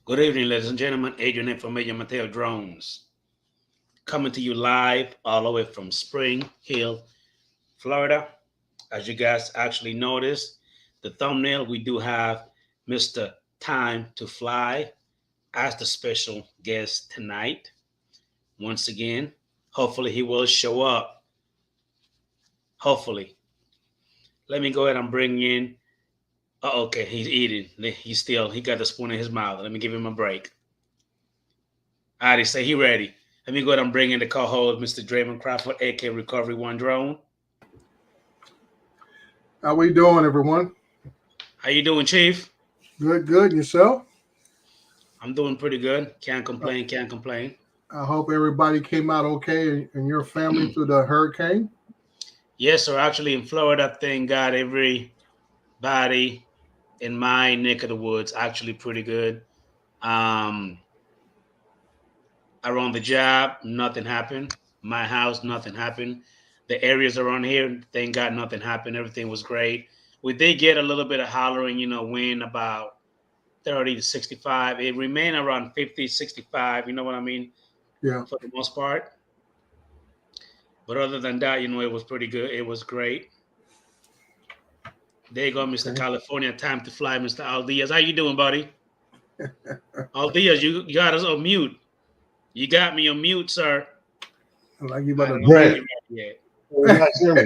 Good evening, ladies and gentlemen. Adrian and Familia Mateo Drones coming to you live all the way from Spring Hill, Florida. As you guys actually noticed, the thumbnail, we do have Mr. Time to Fly as the special guest tonight. Once again, hopefully he will show up. Hopefully. Let me go ahead and bring in. Oh, okay, he's eating. He got the spoon in his mouth. Let me give him a break. All right, he say he ready. Let me go ahead and bring in the co-host, Mr. Draymond Crawford, aka Recovery One Drone. How we doing, everyone? How you doing, Chief? Good, good. Yourself? I'm doing pretty good. Can't complain. Can't complain. I hope everybody came out okay and your family through the hurricane. Yes, sir. Actually, in Florida, thank God, everybody in my neck of the woods actually pretty good. Um, Around the job, nothing happened. My house, nothing happened. The areas around here, thank God, nothing happened. Everything was great. We did get a little bit of hollering, wind about 30 to 65. It remained around 50, 65, you know what I mean, Yeah. for the most part. But other than that, it was pretty good. It was great. There you go, Mr. Okay. California. Time to fly, Mr. Aldiaz. How you doing, buddy? Aldiaz, you got us on mute. You got me on mute, sir. Like you I about don't think Great. you're ready yet. Can you guys hear me?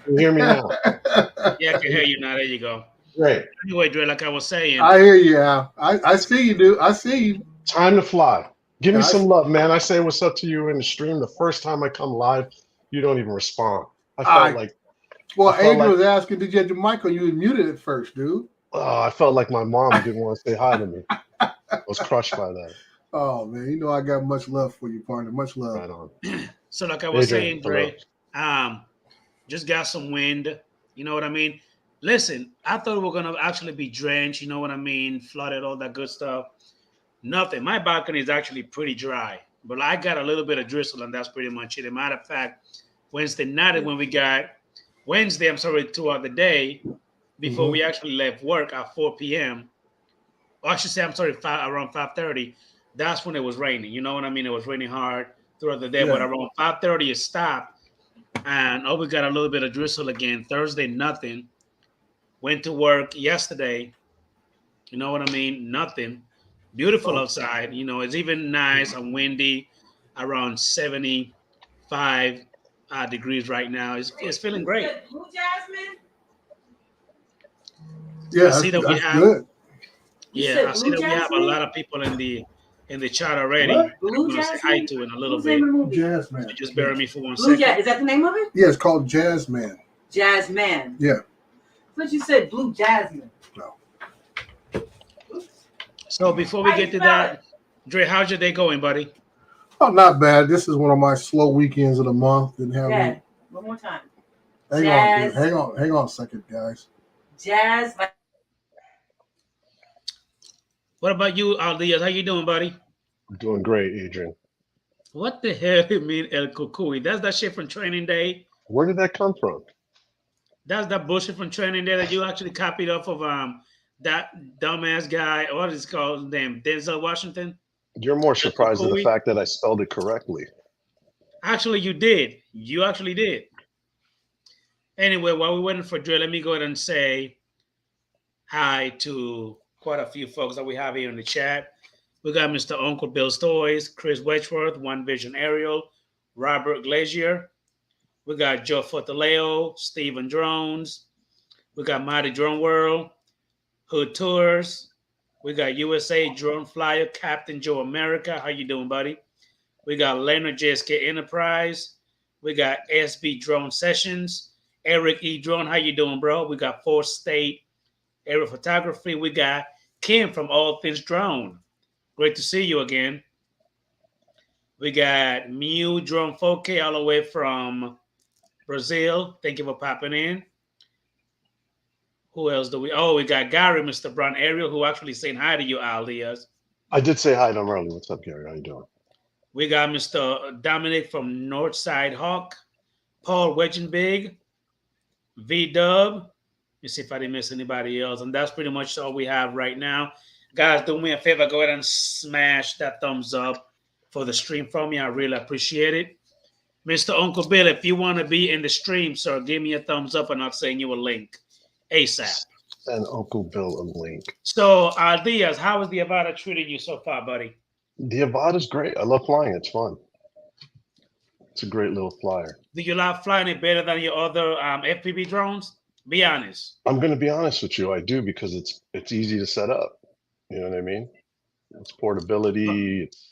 Can you hear me now? to. Yeah, I can hear you now. There you go. Great. Anyway, Dre, like I was saying, I hear you, Al. I see you, dude. I see you. Time to fly. Give me some Guys, love, man. I say what's up to you in the stream. The first time I come live, you don't even respond. I felt I like I well, felt Adrian like was asking, did you have your mic on? You was muted at first, dude. I felt like my mom didn't want to say hi to me. I was crushed by that. Oh man, you know I got much love for you, partner. Much love. Right on. so like I was Adrian, saying, hello. Dre, um, just got some wind. You know what I mean? Listen, I thought we were gonna actually be drenched. You know what I mean? Flooded, all that good stuff. Nothing. My balcony is actually pretty dry, but I got a little bit of drizzle, and that's pretty much it. As a matter of fact, Wednesday night when we got Wednesday, I'm sorry, throughout the day before Mm-hmm. we actually left work at 4 p.m. Or I should say, I'm sorry, around 5:30. That's when it was raining. You know what I mean? It was raining hard throughout the day, but Yeah. around 5:30 it stopped, and we got a little bit of drizzle again. Thursday, nothing. Went to work yesterday. You know what I mean? Nothing. Beautiful Oh, outside. It's even nice and windy, around 75 degrees right now. It's feeling great. Blue Jasmine? I yeah. see that we That's have, good. You yeah, I said see Blue that we have a Jasmine? lot of people in the chat already. What? That I'm Blue gonna say hi Jasmine? to in a little Who's the name bit. of the movie? Jazz So man. just bear with me for one Blue Jazz. second. Is that the name of it? Yeah, it's called Jazz Man. Jazz Man. Yeah. But you said Blue Jasmine. No. So before we How you get to spell it? that, Dre, how's your day going, buddy? Oh, not bad. This is one of my slow weekends of the month. Didn't have any. Dad, one more time. Hang on, dude. Jazz. Hang on a second, guys. Jazz. Like, What about you, Aldiaz? How you doing, buddy? I'm doing great, Adrian. What the hell you mean El Cucuy? That's that shit from Training Day. Where did that come from? That's that bullshit from Training Day that you actually copied off of that dumbass guy. What is it called? Damn, Denzel Washington. You're more El surprised at the Cucuy. fact that I spelled it correctly. Actually, you did. You actually did. Anyway, while we're waiting for Dre, let me go ahead and say hi to quite a few folks that we have here in the chat. We got Mr. Uncle Bill's Toys, Chris Wedgeworth, One Vision Ariel, Robert Glazier. We got Joe Fotaleo, Stephen Drones. We got Mighty Drone World, Hood Tours. We got USA Drone Flyer, Captain Joe America. How you doing, buddy? We got Leonard JSK Enterprise. We got SB Drone Sessions. Eric E. Drone, how you doing, bro? We got Fourth State Aerial Photography. We got Kim from All Things Drone. Great to see you again. We got Mew Drone 4K all the way from Brazil. Thank you for popping in. Who else do we? Oh, we got Gary, Mr. Brown Ariel, who actually saying hi to you, Alias. I did say hi to him earlier. What's up, Gary? How you doing? We got Mr. Dominic from Northside Hawk, Paul Wedgenbig, V Dub. Let me see if I didn't miss anybody else. And that's pretty much all we have right now. Guys, do me a favor. Go ahead and smash that thumbs up for the stream for me. I really appreciate it. Mr. Uncle Bill, if you want to be in the stream, sir, give me a thumbs up and I'll send you a link ASAP. And Uncle Bill a link. So, Diaz, how is the Avata treating you so far, buddy? The Avada's great. I love flying. It's fun. It's a great little flyer. Do you like flying it better than your other FPV drones? Be honest. I'm going to be honest with you. I do, because it's easy to set up. You know what I mean? It's portability. It's,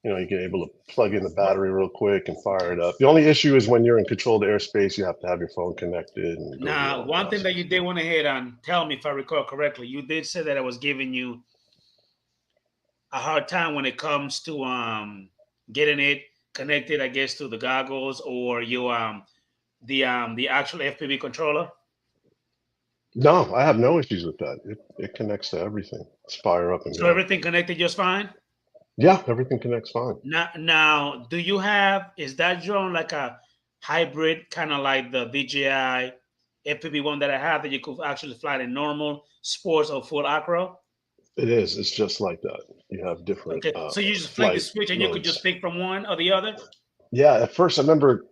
you get able to plug in the battery real quick and fire it up. The only issue is when you're in controlled airspace, you have to have your phone connected. And now, one thing that you did want to hit on, tell me if I recall correctly, you did say that I was giving you a hard time when it comes to getting it connected, I guess, to the goggles or your the actual FPV controller. No, I have no issues with that. It connects to everything. It's fire up and so everything connected just fine. Yeah, everything connects fine. Now, do you have, is that drone like a hybrid, kind of like the DJI FPV one that I have that you could actually fly in normal, sports, or full acro? It is. It's just like that. You have different. Okay, so you just flick the switch and you could just pick from one or the other? Yeah, at first I remember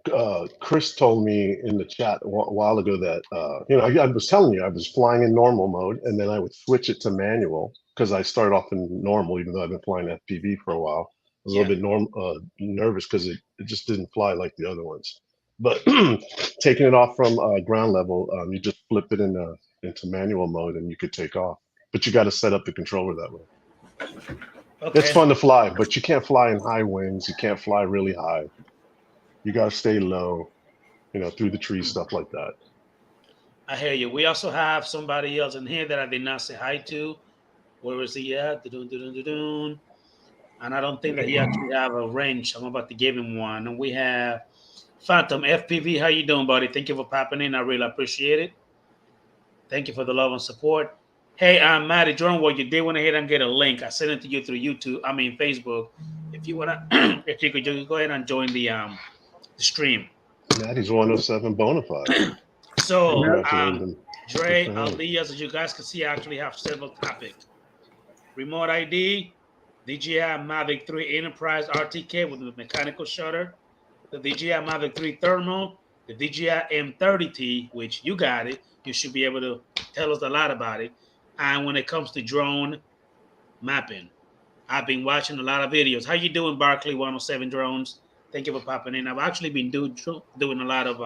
Chris told me in the chat a while ago that, I was telling you I was flying in normal mode and then I would switch it to manual because I started off in normal, even though I've been flying FPV for a while. I was a little bit nervous because it just didn't fly like the other ones. But taking it off from ground level, you just flip it into manual mode and you could take off. But you got to set up the controller that way. Okay. It's fun to fly, but you can't fly in high winds. You can't fly really high. You got to stay low, through the trees, stuff like that. I hear you. We also have somebody else in here that I did not say hi to. Where is he at? And I don't think that he actually have a wrench. I'm about to give him one. And we have Phantom FPV. How you doing, buddy? Thank you for popping in. I really appreciate it. Thank you for the love and support. Hey, I'm Matty Drone. Well, you did want to hit and get a link. I sent it to you through Facebook. If you wanna, if you could just go ahead and join the stream. Matty's 107 Bonafide. So, Dre, Aldias, as you guys can see, I actually have several topics. Remote ID, DJI Mavic 3 Enterprise RTK with the mechanical shutter, the DJI Mavic 3 Thermal, the DJI M30T, which you got it. You should be able to tell us a lot about it. And when it comes to drone mapping, I've been watching a lot of videos. How you doing, Barkley 107 Drones? Thank you for popping in. I've actually been doing a lot of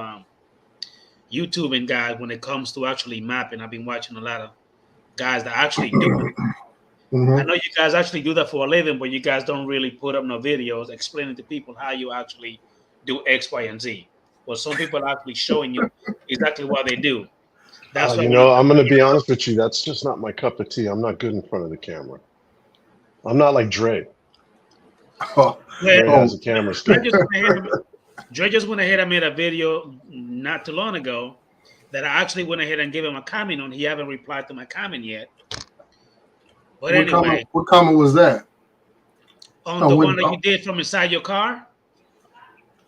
YouTubing, guys, when it comes to actually mapping. I've been watching a lot of guys that actually do it. I know you guys actually do that for a living, but you guys don't really put up no videos explaining to people how you actually do X, Y, and Z. Well, some people are actually showing you exactly what they do. That's I'm going to be honest with you. That's just not my cup of tea. I'm not good in front of the camera. I'm not like Dre. Dre has a camera still. Dre just went ahead and made a video not too long ago that I actually went ahead and gave him a comment on. He haven't replied to my comment yet. But anyway. What comment was that? On the one that you did from inside your car?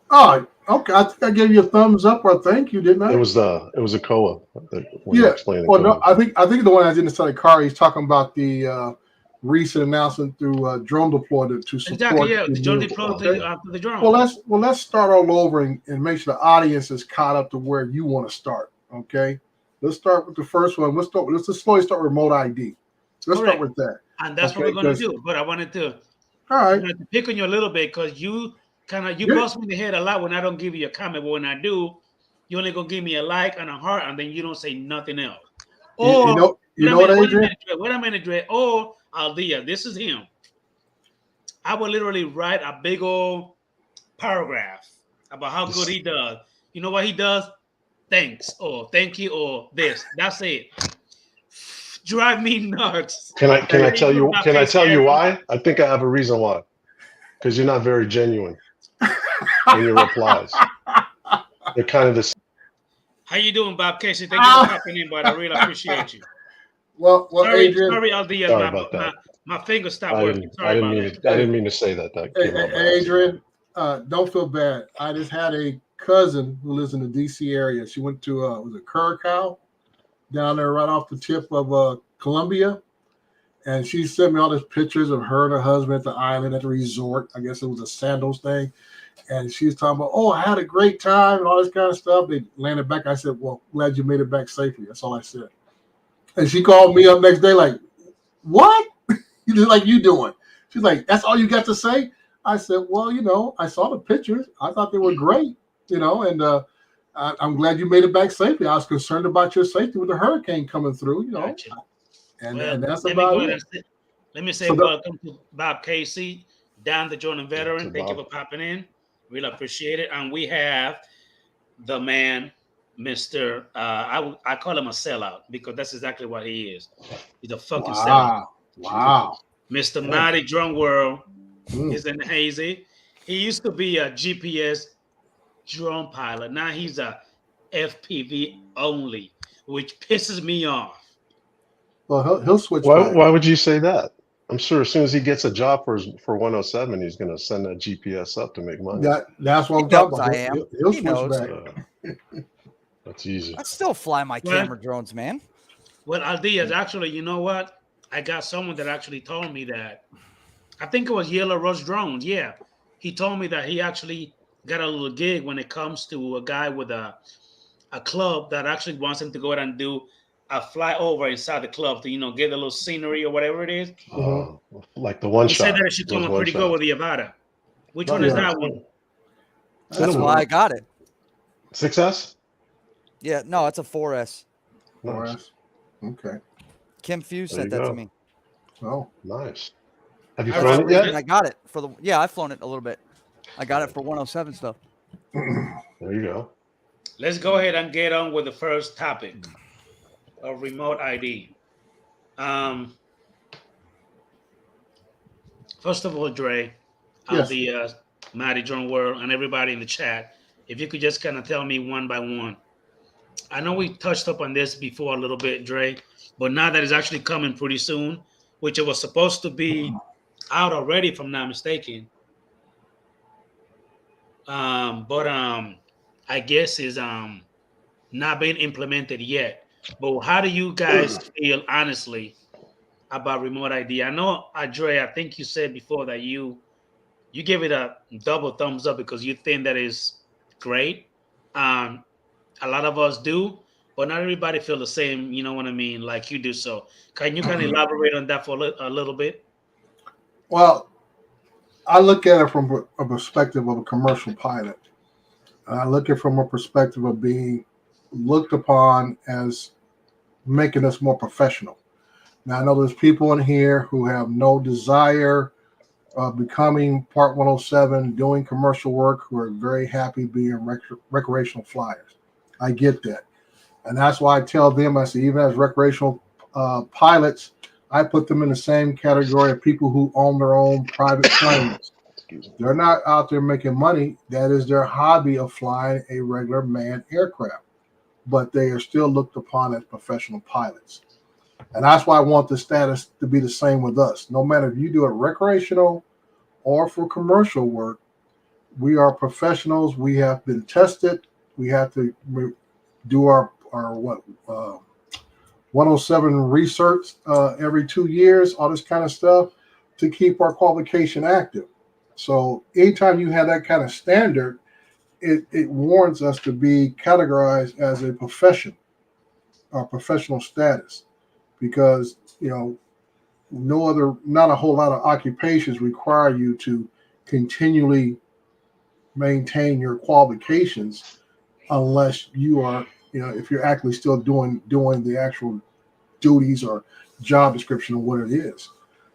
Oh, okay. I think I gave you a thumbs up or thank you, didn't I? It was a Koa. Yeah. Well, no, I think the one I did inside the car. He's talking about the recent announcement through Drone Deploy to support. Exactly. Yeah, the Drone Deploy to the drone. Well, let's start all over and make sure the audience is caught up to where you want to start. Okay. Let's start with the first one. Let's just slowly start with remote ID. Let's start with that. And that's what we're going to do. But I wanted to, pick on you a little bit because you bust me in the head a lot when I don't give you a comment. But when I do, you only going to give me a like and a heart, and then you don't say nothing else. Or, you know what, Adrian? Wait a minute, Dre. Oh, Aldia, this is him. I will literally write a big old paragraph about how good he does. You know what he does? Thanks, or thank you, or this. That's it. Drive me nuts. Can I tell you why? I think I have a reason why. Because you're not very genuine in your replies. They're kind of the. How you doing, Bob Casey? Thank you for popping in, but I really appreciate you. Well, Adrian. Sorry, Aldia. My finger stopped working. Sorry about that. I didn't mean to say that. Adrian, don't feel bad. I just had a cousin who lives in the D.C. area. She went to was it Curacao down there right off the tip of Columbia, And she sent me all these pictures of her and her husband at the island at the resort. I guess it was a sandals thing. And she was talking about, oh, I had a great time and all this kind of stuff. They landed back. I said, well, glad you made it back safely. That's all I said. And she called me up next day like, what? You just like you doing? She's like, that's all you got to say? I said, well, I saw the pictures. I thought they were great, and I'm glad you made it back safely. I was concerned about your safety with the hurricane coming through, Gotcha. and that's let me about go ahead it. and let me say So welcome to Bob Casey, down the Jordan veteran. to Thank you Bob. for popping in. Really appreciate it. And we have the man, Mr. I call him a sellout because that's exactly what he is. He's a fucking sellout. Wow. Mr. Yeah. Matty Drum World Mm. is in Hazy. He used to be a GPS drone pilot. Now he's a FPV only, which pisses me off. Well, he'll switch Why, back. why would you say that? I'm sure as soon as he gets a job for 107, he's going to send that GPS up to make money. That's what He I'm talking knows about. I am. He'll He switch knows. back. That's easy. I still fly my Well- camera drones, man. Well, Aldiaz, actually, you know what? I got someone that actually told me that. I think it was Yellow Rose Drones. Yeah. He told me that he actually got a little gig when it comes to a guy with a club that actually wants him to go out and do a flyover inside the club to, get a little scenery or whatever it is. Like the one He shot. said that it should come Those up pretty one good shots. with the Avada. Which Oh, one is yeah. that one? That's Cinema. why I got it. 6S? Yeah, no, it's a 4S. Nice. Okay. Kim Fuse There sent you that go. to me. Oh, Nice. Have you All flown right, it yet? And I got it for the I've flown it a little bit. I got it for 107 stuff. There you go. Let's go ahead and get on with the first topic of remote ID. First of all, Dre, Yes. the Matty Drone World, and everybody in the chat, if you could just kind of tell me one by one. I know we touched up on this before a little bit, Dre, but now that it's actually coming pretty soon, which it was supposed to be out already, if I'm not mistaken. But I guess is not being implemented yet. But how do you guys feel, honestly, about remote ID? I know, Dre, I think you said before that you give it a double thumbs up because you think that is great. A lot of us do, but not everybody feel the same. You know what I mean? Like you do. So can you kind of elaborate on that for a little bit? Well, I look at it from a perspective of a commercial pilot. I look at it from a perspective of being looked upon as making us more professional. Now, I know there's people in here who have no desire of becoming Part 107, doing commercial work, who are very happy being recreational flyers. I get that. And that's why I tell them, I say, even as recreational pilots, I put them in the same category of people who own their own private planes. They're not out there making money. That is their hobby of flying a regular manned aircraft. But they are still looked upon as professional pilots. And that's why I want the status to be the same with us. No matter if you do it recreational or for commercial work, we are professionals. We have been tested. We have to do our 107 research every 2 years, all this kind of stuff to keep our qualification active. So anytime you have that kind of standard, it warrants us to be categorized as a profession, our professional status, because not a whole lot of occupations require you to continually maintain your qualifications unless you are, if you're actually still doing the actual duties or job description of what it is.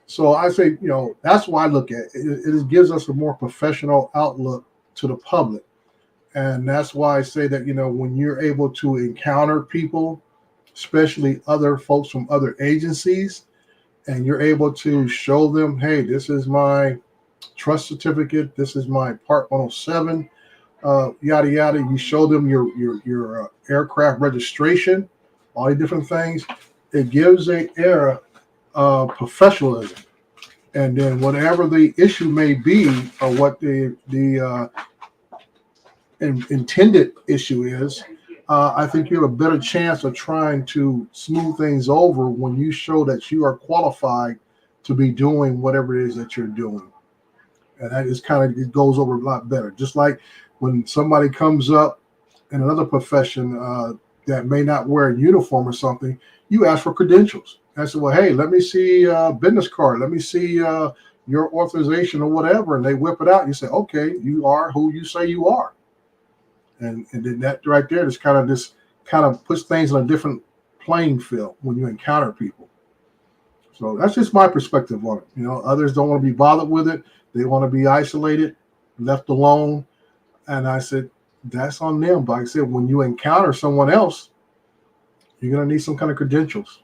So I say, that's why I look at it. It gives us a more professional outlook to the public. And that's why I say that, when you're able to encounter people, especially other folks from other agencies, and you're able to show them, hey, this is my trust certificate, this is my Part 107, yada, yada. You show them your aircraft registration, all the different things. It gives an air of professionalism. And then whatever the issue may be, or what the intended issue is, I think you have a better chance of trying to smooth things over when you show that you are qualified to be doing whatever it is that you're doing. And that is kind of, it goes over a lot better. Just like when somebody comes up in another profession that may not wear a uniform or something, you ask for credentials. I said, well, hey, let me see business card. Let me see your authorization or whatever. And they whip it out. You say, okay, you are who you say you are. And then that right there just kind of puts things on a different playing field when you encounter people. So that's just my perspective on it. You know, others don't want to be bothered with it. They want to be isolated, left alone. And I said, that's on them. But like I said, when you encounter someone else, you're going to need some kind of credentials.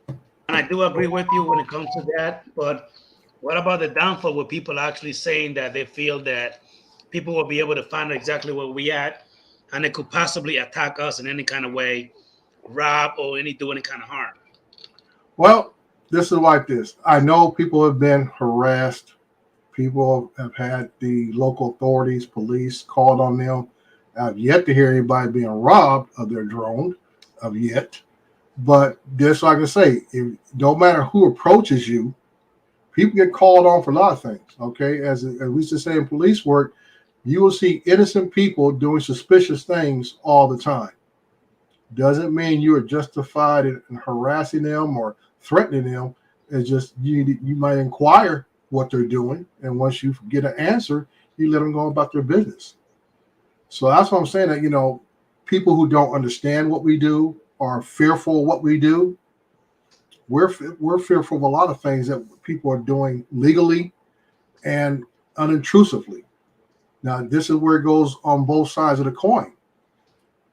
And I do agree with you when it comes to that. But what about the downfall where people are actually saying that they feel that people will be able to find out exactly where we at and they could possibly attack us in any kind of way, rob or do any kind of harm? Well, this is like this. I know people have been harassed. People have had the local authorities, police called on them. I've yet to hear anybody being robbed of their drone, of yet. But just like I say, no matter who approaches you, people get called on for a lot of things. Okay, as we used to say in police work, you will see innocent people doing suspicious things all the time. Doesn't mean you are justified in harassing them or threatening them. It's just you might inquire what they're doing, and once you get an answer, you let them go about their business. So that's what I'm saying. That people who don't understand what we do are fearful of what we do. We're fearful of a lot of things that people are doing legally and unintrusively. Now, this is where it goes on both sides of the coin.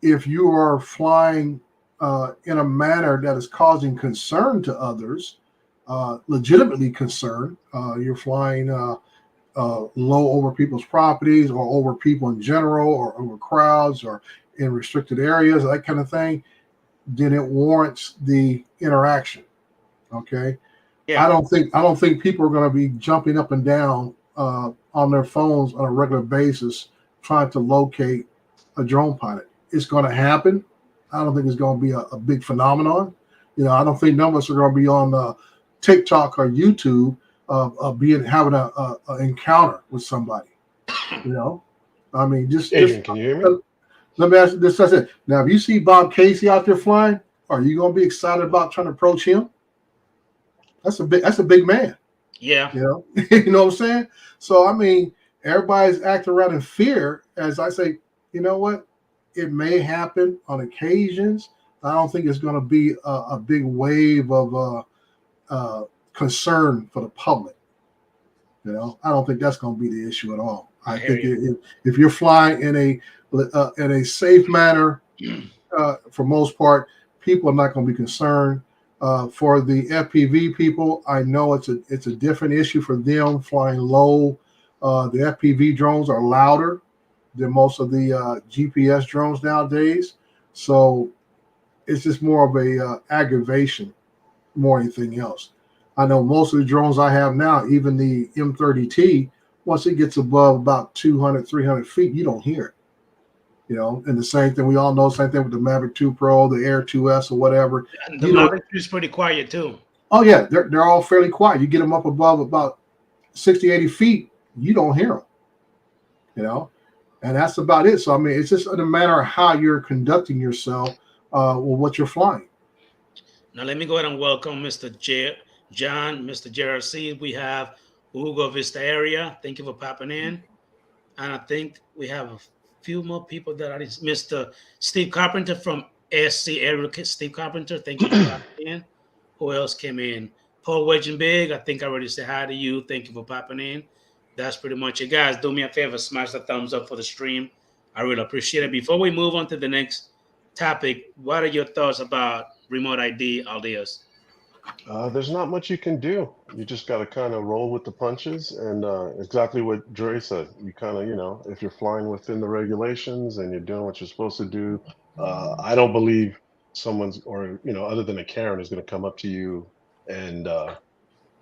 If you are flying in a manner that is causing concern to others, legitimately concern, you're flying low over people's properties or over people in general or over crowds or in restricted areas, that kind of thing, then it warrants the interaction. Okay. Yeah. I don't think people are going to be jumping up and down on their phones on a regular basis trying to locate a drone pilot. It's going to happen. I don't think it's going to be a big phenomenon. I don't think none of us are going to be on TikTok or YouTube having a encounter with somebody. I mean, Adrian, can you hear me? Let me ask you this. I said, now, if you see Bob Casey out there flying, are you going to be excited about trying to approach him? That's a big man. Yeah. You know what I'm saying? So, I mean, everybody's acting around in fear. As I say, you know what? It may happen on occasions. I don't think it's going to be a big wave of concern for the public. I don't think that's going to be the issue at all. I think if you're flying in a safe manner, for most part, people are not going to be concerned. For the FPV people, I know it's a different issue for them flying low. The FPV drones are louder than most of the GPS drones nowadays, so it's just more of a aggravation more than anything else. I know most of the drones I have now, even the M30T, once it gets above about 200, 300 feet, you don't hear it. And the same thing, we all know the same thing with the Mavic 2 Pro, the Air 2S or whatever. And the Mavic is pretty quiet too. Oh yeah, they're all fairly quiet. You get them up above about 60, 80 feet, you don't hear them. And that's about it. So I mean, it's just a matter of how you're conducting yourself with what you're flying. Now let me go ahead and welcome Mr. John, Mr. Gerald C. We have Hugo Vista area. Thank you for popping in. And I think we have a few more people that are Mr. Steve Carpenter from SC area. Steve Carpenter, thank you for popping in. Who else came in? Paul Wedge and Big. I think I already said hi to you. Thank you for popping in. That's pretty much it. Guys, do me a favor, smash the thumbs up for the stream. I really appreciate it. Before we move on to the next topic, what are your thoughts about remote ID, Aldeas? There's not much you can do. You just got to kind of roll with the punches, and exactly what Dre said. You kind of, if you're flying within the regulations and you're doing what you're supposed to do, I don't believe someone's, or other than a Karen, is going to come up to you and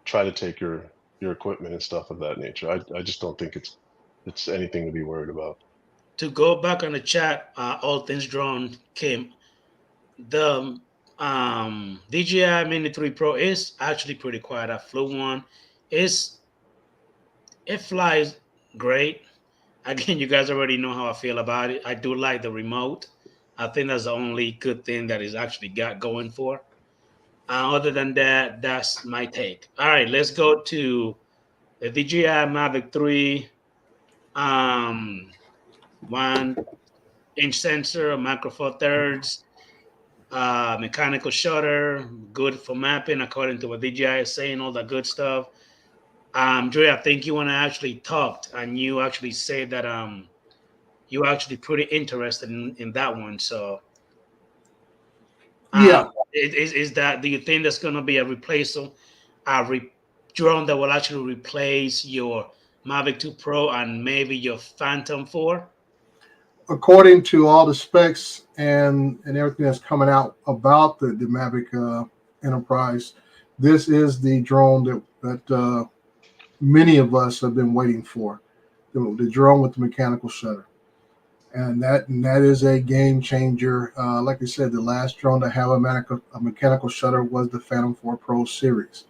try to take your equipment and stuff of that nature. I just don't think it's anything to be worried about. to go back on the chat, all things drone came. The DJI Mini 3 Pro is actually pretty quiet. I flew one. It's it flies great. Again, you guys already know how I feel about it. I do like the remote. I think that's the only good thing that is actually got going for. Other than that, that's my take. All right, let's go to the DJI Mavic 3. Um, 1 inch sensor, macro four thirds, mechanical shutter, good for mapping according to what DJI is saying, all that good stuff. Dre, I think you want to actually talked and you actually said that you actually pretty interested in that one. So Yeah, is that, do you think that's going to be a replaceable drone that will actually replace your Mavic 2 Pro and maybe your Phantom 4? according to all the specs and everything that's coming out about the Mavic Enterprise, this is the drone that many of us have been waiting for. The drone with the mechanical shutter. And that is a game changer. Like I said, the last drone to have a mechanical shutter was the Phantom 4 Pro series.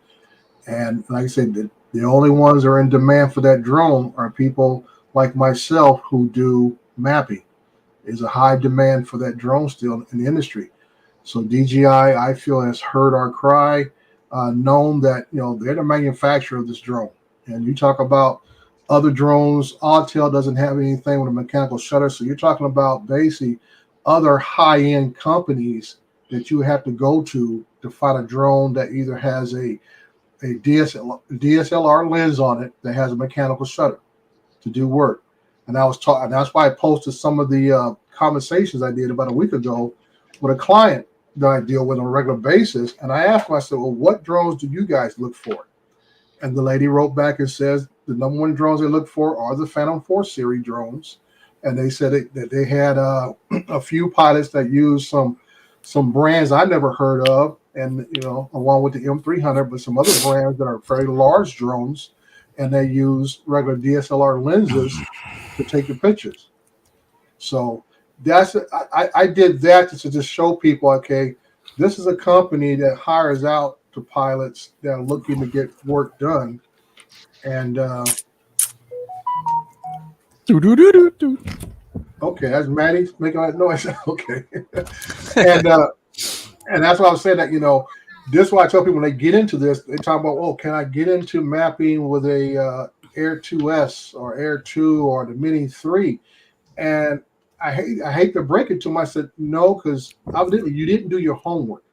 And like I said, the only ones that are in demand for that drone are people like myself who do mapping. There's a high demand for that drone still in the industry. So DJI, I feel, has heard our cry, known that they're the manufacturer of this drone. And you talk about other drones, Autel doesn't have anything with a mechanical shutter. So you're talking about basically other high-end companies that you have to go to find a drone that either has a DSLR lens on it that has a mechanical shutter to do work. And I was talking. That's why I posted some of the conversations I did about a week ago with a client that I deal with on a regular basis. And I asked him, I said, well, what drones do you guys look for? And the lady wrote back and says the number one drones they look for are the Phantom 4 series drones. And they said that they had a few pilots that used some brands I never heard of, and along with the M300, but some other brands that are very large drones, and they use regular DSLR lenses to take the pictures. So I did that to just show people, okay, this is a company that hires out to pilots that are looking to get work done. And okay, that's Maddie making that noise. Okay. And that's why I was saying that, this is why I tell people when they get into this, they talk about, oh, can I get into mapping with a Air 2S or Air 2 or the Mini 3? And I hate to break it to them. I said, no, because you didn't do your homework.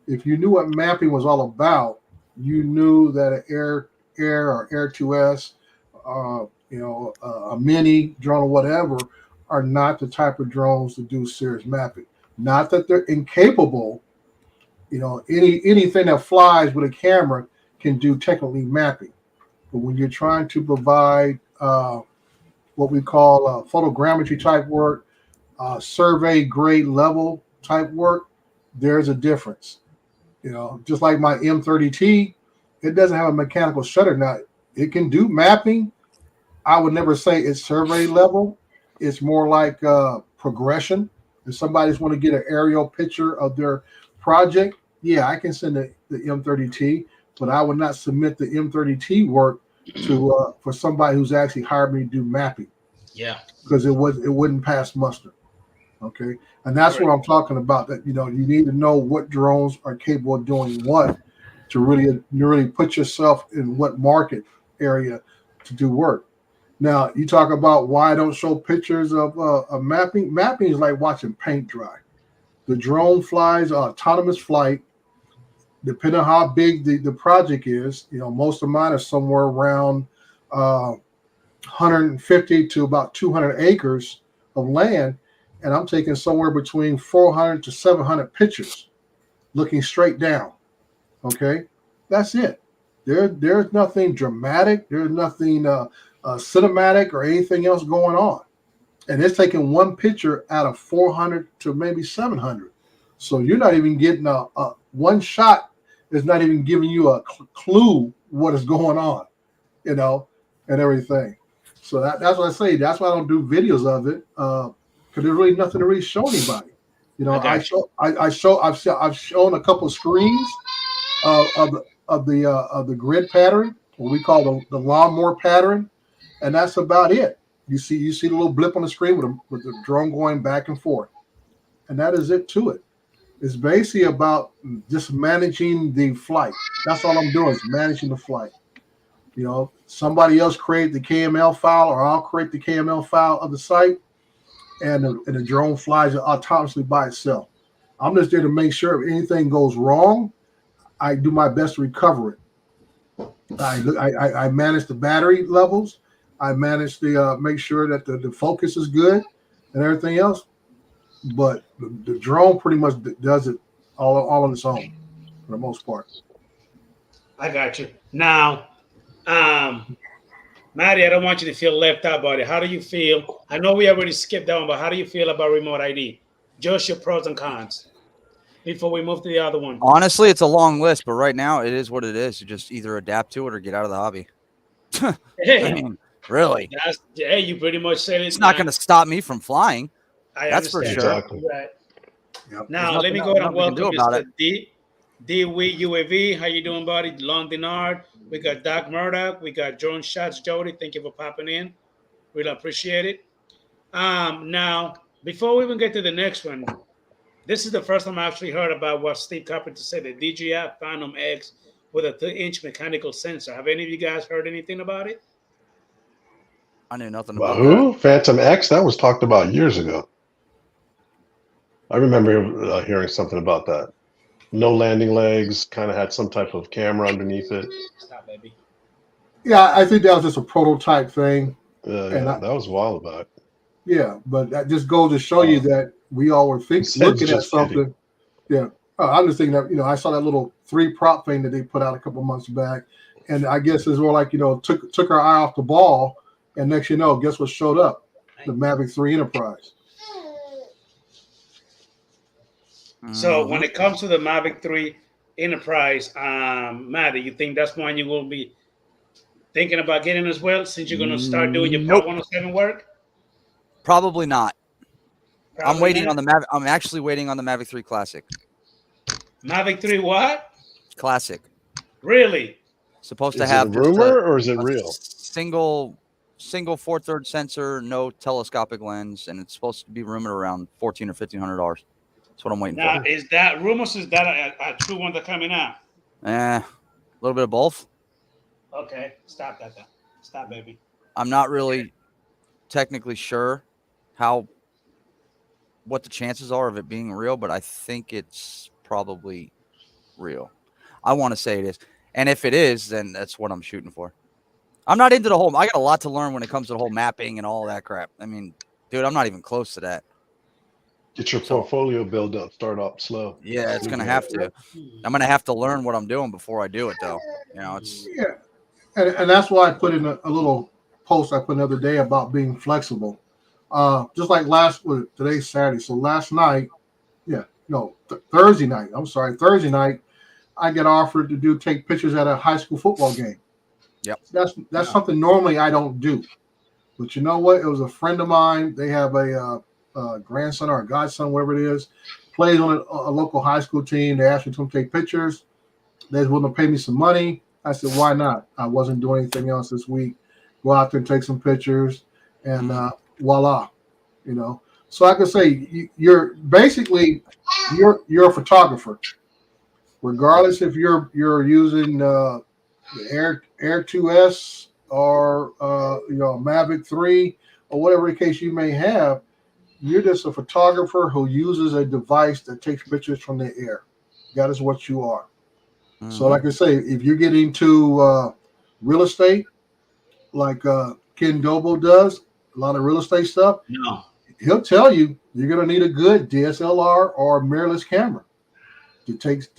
If you knew what mapping was all about, you knew that an Air or Air 2S, a Mini drone or whatever, are not the type of drones to do serious mapping. Not that they're incapable. Anything that flies with a camera can do technically mapping. But when you're trying to provide what we call photogrammetry type work, survey grade level type work, there's a difference. Just like my M30T, it doesn't have a mechanical shutter. Now, it can do mapping. I would never say it's survey level. It's more like progression. If somebody's want to get an aerial picture of their project, yeah, I can send the M30T, but I would not submit the M30T work to for somebody who's actually hired me to do mapping. Yeah, because it wouldn't pass muster. Okay, and that's what I'm talking about. That you need to know what drones are capable of doing what to really put yourself in what market area to do work. Now you talk about why I don't show pictures of mapping. Mapping is like watching paint dry. The drone flies autonomous flight. Depending on how big the project is, most of mine are somewhere around 150 to about 200 acres of land, and I'm taking somewhere between 400 to 700 pictures, looking straight down. Okay, that's it. There's nothing dramatic. There's nothing cinematic or anything else going on, and it's taking one picture out of 400 to maybe 700. So you're not even getting a one shot is not even giving you a clue what is going on, and everything. So that's what I say. That's why I don't do videos of it, because there's really nothing to really show anybody. You know, I've shown a couple of screens of the grid pattern, what we call the lawnmower pattern, and that's about it. You see the little blip on the screen with the drone going back and forth, and that is it to it. It's basically about just managing the flight. That's all I'm doing is managing the flight. You know, somebody else create the KML file, or I'll create the KML file of the site, and the drone flies autonomously by itself. I'm just there to make sure if anything goes wrong, I do my best to recover it. I manage the battery levels. I manage the make sure that the focus is good and everything else. But the drone pretty much does it all on its own for the most part. I got you. Now, Maddie, I don't want you to feel left out about it. How do you feel? I know we already skipped that one, but how do you feel about remote ID? Just your pros and cons before we move to the other one. Honestly, it's a long list, but right now it is what it is. You just either adapt to it or get out of the hobby. Hey, I mean, really, hey, you pretty much said it. it's not going to stop me from flying. That's for understand. sure. Exactly. Right. Yep. Now, let me go ahead and welcome Mr. D. Wee UAV. How you doing, buddy? Lon Denard. We got Doc Murdoch. We got Drone Shots Jody. Thank you for popping in. Really appreciate it. Now, before we even get to the next one, this is the first time I actually heard about what Steve Carpenter said, the DJI Phantom X with a 3-inch mechanical sensor. Have any of you guys heard anything about it? I knew nothing Well, about who? Phantom X? That was talked about years ago. I remember hearing something about that. No landing legs, kind of had some type of camera underneath it. Stop, baby. Yeah, I think that was just a prototype thing. That was a while back. Yeah, but that just goes to show you that we all were looking at something. Yeah, I'm just thinking that I saw that little 3 prop thing that they put out a couple months back, and I guess it's more like took our eye off the ball, and next guess what showed up? The Mavic 3 Enterprise. So when it comes to the Mavic 3 Enterprise, Maddie, you think that's one you will be thinking about getting as well, since you're going to start doing your Part 107 work? Probably not. Probably I'm waiting not. on the Mavic. I'm actually waiting on the Mavic 3 Classic. Mavic 3 what? Classic. Really? Supposed Is to have it a rumor or is it real? Single 4/3 sensor, no telescopic lens, and it's supposed to be rumored around $1,400 or $1,500. That's what I'm waiting Now, for. is that rumors? Is that a true one that's coming out? A little bit of both. Okay, stop that. Stop, baby. I'm not really technically sure what the chances are of it being real, but I think it's probably real. I want to say it is. And if it is, then that's what I'm shooting for. I'm not into the whole, I got a lot to learn when it comes to the whole mapping and all that crap. I mean, dude, I'm not even close to that. Get your portfolio build up, start up slow. Yeah, it's going to have to. I'm going to have to learn what I'm doing before I do it, though. It's. Yeah. And that's why I put in a little post I put the other day about being flexible. Just like today's Saturday. So last night, Thursday night, I get offered to take pictures at a high school football game. Yep. That's something normally I don't do. But you know what? It was a friend of mine. They have a grandson or a godson, whatever it is, plays on a local high school team. They asked me to come take pictures. They was willing to pay me some money. I said, why not? I wasn't doing anything else this week. Go out there and take some pictures, and voila, So I could say you're basically a photographer, regardless if you're using the Air 2S or Mavic 3 or whatever the case you may have. You're just a photographer who uses a device that takes pictures from the air. That is what you are. Mm-hmm. So like I say, if you're getting to real estate, like Ken Dobo does, a lot of real estate stuff, he'll tell you you're going to need a good DSLR or mirrorless camera to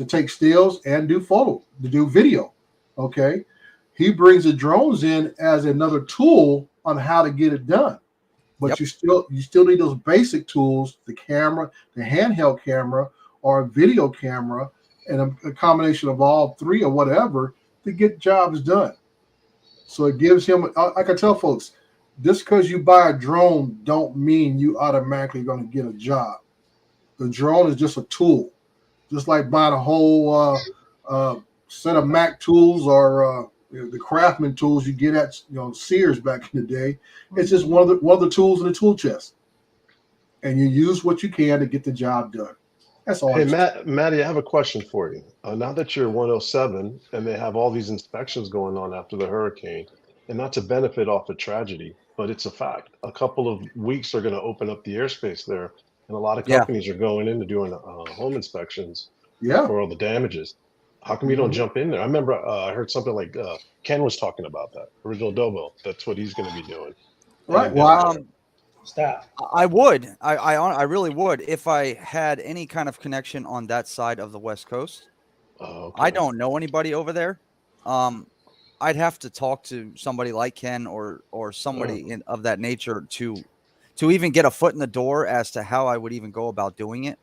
take stills and do video. Okay. He brings the drones in as another tool on how to get it done. But you still need those basic tools, the camera, the handheld camera, or a video camera, and a combination of all three or whatever to get jobs done. So it gives him, like I tell folks, just because you buy a drone don't mean you automatically going to get a job. The drone is just a tool, just like buying a whole set of Mac tools or the Craftsman tools you get at Sears back in the day. It's just one of the tools in the tool chest, and you use what you can to get the job done. That's all. Hey, Matty, I have a question for you. Now that you're 107 and they have all these inspections going on after the hurricane, and not to benefit off a tragedy, but it's a fact. A couple of weeks are going to open up the airspace there, and a lot of companies are going in to doing home inspections for all the damages. How come you don't jump in there? I remember I heard something like Ken was talking about that. Original Dobo. That's what he's going to be doing. Right. Well, stop. I would. I really would if I had any kind of connection on that side of the West Coast. Okay. I don't know anybody over there. I'd have to talk to somebody like Ken or somebody of that nature to even get a foot in the door as to how I would even go about doing it.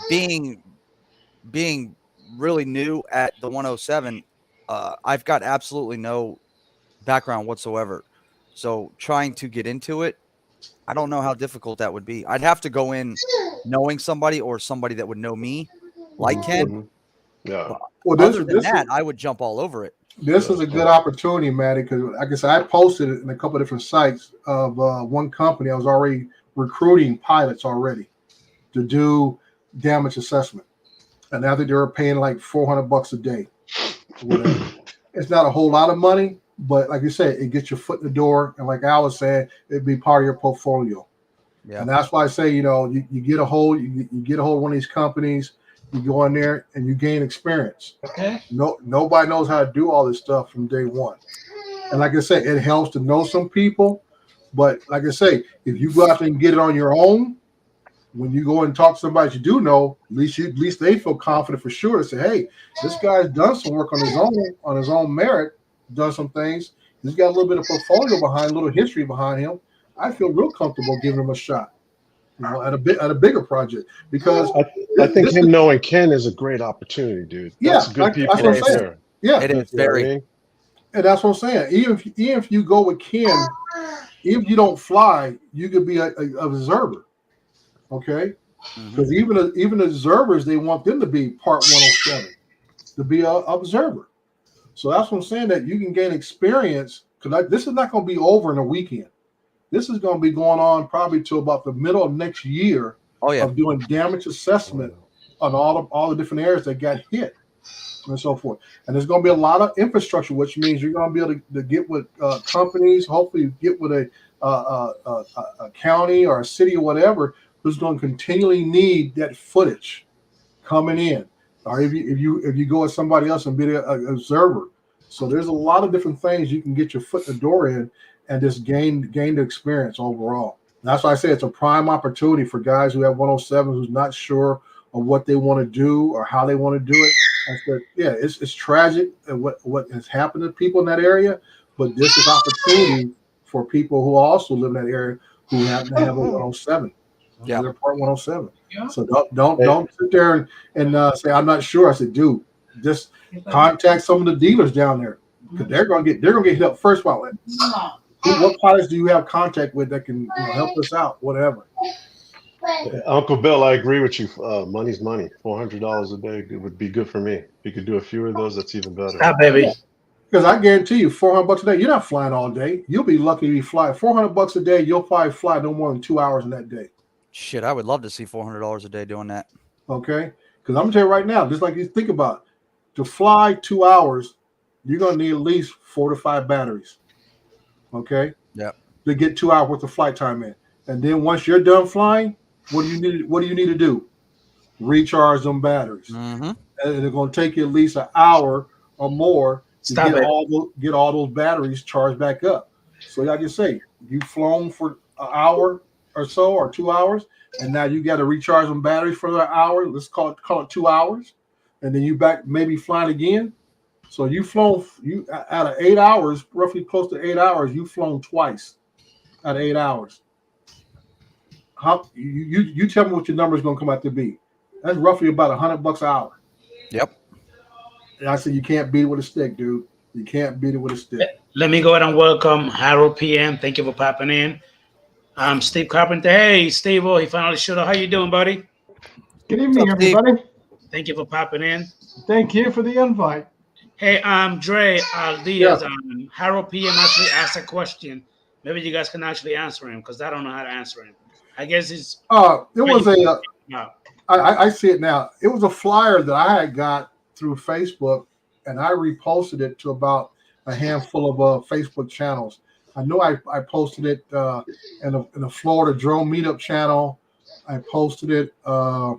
Being really new at the 107, I've got absolutely no background whatsoever. So trying to get into it, I don't know how difficult that would be. I'd have to go in knowing somebody or somebody that would know me, like Ken. Yeah. Well, other than that, I would jump all over it. This is a good opportunity, Matty, because like I said, I posted it in a couple of different sites of one company. I was already recruiting pilots already to do damage assessment, and I think they were paying like $400 a day. Whatever. It's not a whole lot of money, but like you said, it gets your foot in the door, and like Al was saying, it'd be part of your portfolio. Yeah. And that's why I say, you get a hold, you get a hold of one of these companies. You go in there and you gain experience. Okay. Nobody knows how to do all this stuff from day one. And like I said, it helps to know some people. But like I say, if you go out there and get it on your own, when you go and talk to somebody you do know, at least they feel confident for sure to say, hey, this guy's done some work on his own merit, done some things. He's got a little bit of portfolio behind, a little history behind him. I feel real comfortable giving him a shot. At a bigger project, because I think him knowing Ken is a great opportunity, dude. That's good people right there. Yeah, it is very. And that's what I'm saying. Even if you go with Ken, if you don't fly, you could be an observer. Okay, because even observers, they want them to be part 107, to be an observer. So that's what I'm saying, that you can gain experience, because this is not going to be over in a weekend. This is going to be going on probably to about the middle of next year of doing damage assessment on all the different areas that got hit and so forth. And there's going to be a lot of infrastructure, which means you're going to be able to get with companies, hopefully get with a county or a city or whatever, who's going to continually need that footage coming in. Or if you go with somebody else and be an observer. So there's a lot of different things you can get your foot in the door in, and just gain the experience overall. That's why I say it's a prime opportunity for guys who have 107 who's not sure of what they want to do or how they want to do it. I said, yeah, it's tragic what has happened to people in that area, but this is opportunity for people who also live in that area who happen to have a 107. Yeah, they're part 107. Yeah. So don't sit there and say I'm not sure. I said, dude, just contact some of the dealers down there, because they're gonna get hit up first. What pilots do you have contact with that can help us out? Whatever. Uncle Bill, I agree with you. Money's money. $400 a day would be good for me. If you could do a few of those, that's even better. Stop, baby. Because I guarantee you, $400 a day, you're not flying all day. You'll be lucky to be flying $400 a day. You'll probably fly no more than 2 hours in that day. Shit, I would love to see $400 a day doing that. Okay, because I'm gonna tell you right now, just like you think about it, to fly 2 hours, you're gonna need at least 4 to 5 batteries. Okay. Yeah. To get 2 hours worth of flight time in, and then once you're done flying, what do you need to do? Recharge them batteries, and they're going to take you at least an hour or more to get all those batteries charged back up. So like you say, you've flown for an hour or so or 2 hours, and now you got to recharge them batteries for an hour. Let's call it 2 hours, and then you back maybe flying again. So you've flown out of 8 hours, roughly close to 8 hours. You've flown twice out of 8 hours. How you tell me what your number is going to come out to be? That's roughly about $100 an hour. Yep. And I said you can't beat it with a stick, dude. You can't beat it with a stick. Let me go ahead and welcome Harold PM. Thank you for popping in. Steve Carpenter. Hey, Steve, he finally showed up. How you doing, buddy? Good evening, What's up, Steve? everybody. Thank you for popping in. Thank you for the invite. Hey, Dre Diaz. Harold PM actually asked a question. Maybe you guys can actually answer him because I don't know how to answer him. I guess it's. It was No. I see it now. It was a flyer that I had got through Facebook, and I reposted it to about a handful of Facebook channels. I know I posted it in a Florida drone meetup channel. I posted it a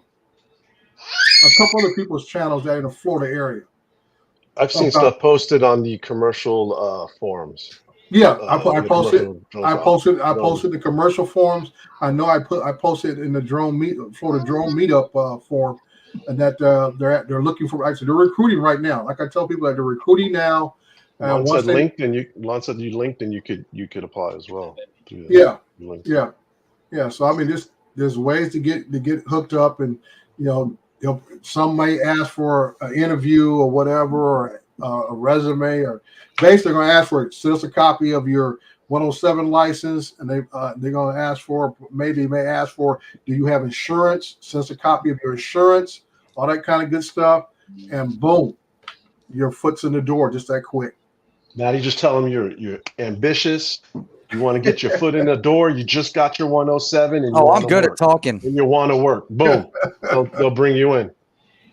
couple other people's channels that are in the Florida area. I've seen stuff posted on the commercial forums. Yeah, I posted the commercial forums. I know I posted in the Florida drone meetup forum, and that they're looking for. Actually, they're recruiting right now. Like I tell people that they're recruiting now. Lon said linked, and you linked, and you could apply as well. Yeah. So I mean, there's ways to get hooked up, and some may ask for an interview or whatever, or a resume, or basically going to ask for it. Send us a copy of your 107 license, and they're going to ask for, maybe may ask for, do you have insurance? Send us a copy of your insurance, all that kind of good stuff, and boom, your foot's in the door just that quick. Now you just tell them you're ambitious. You want to get your foot in the door. You just got your 107, and I'm good at talking. And you want to work. Boom, they'll bring you in.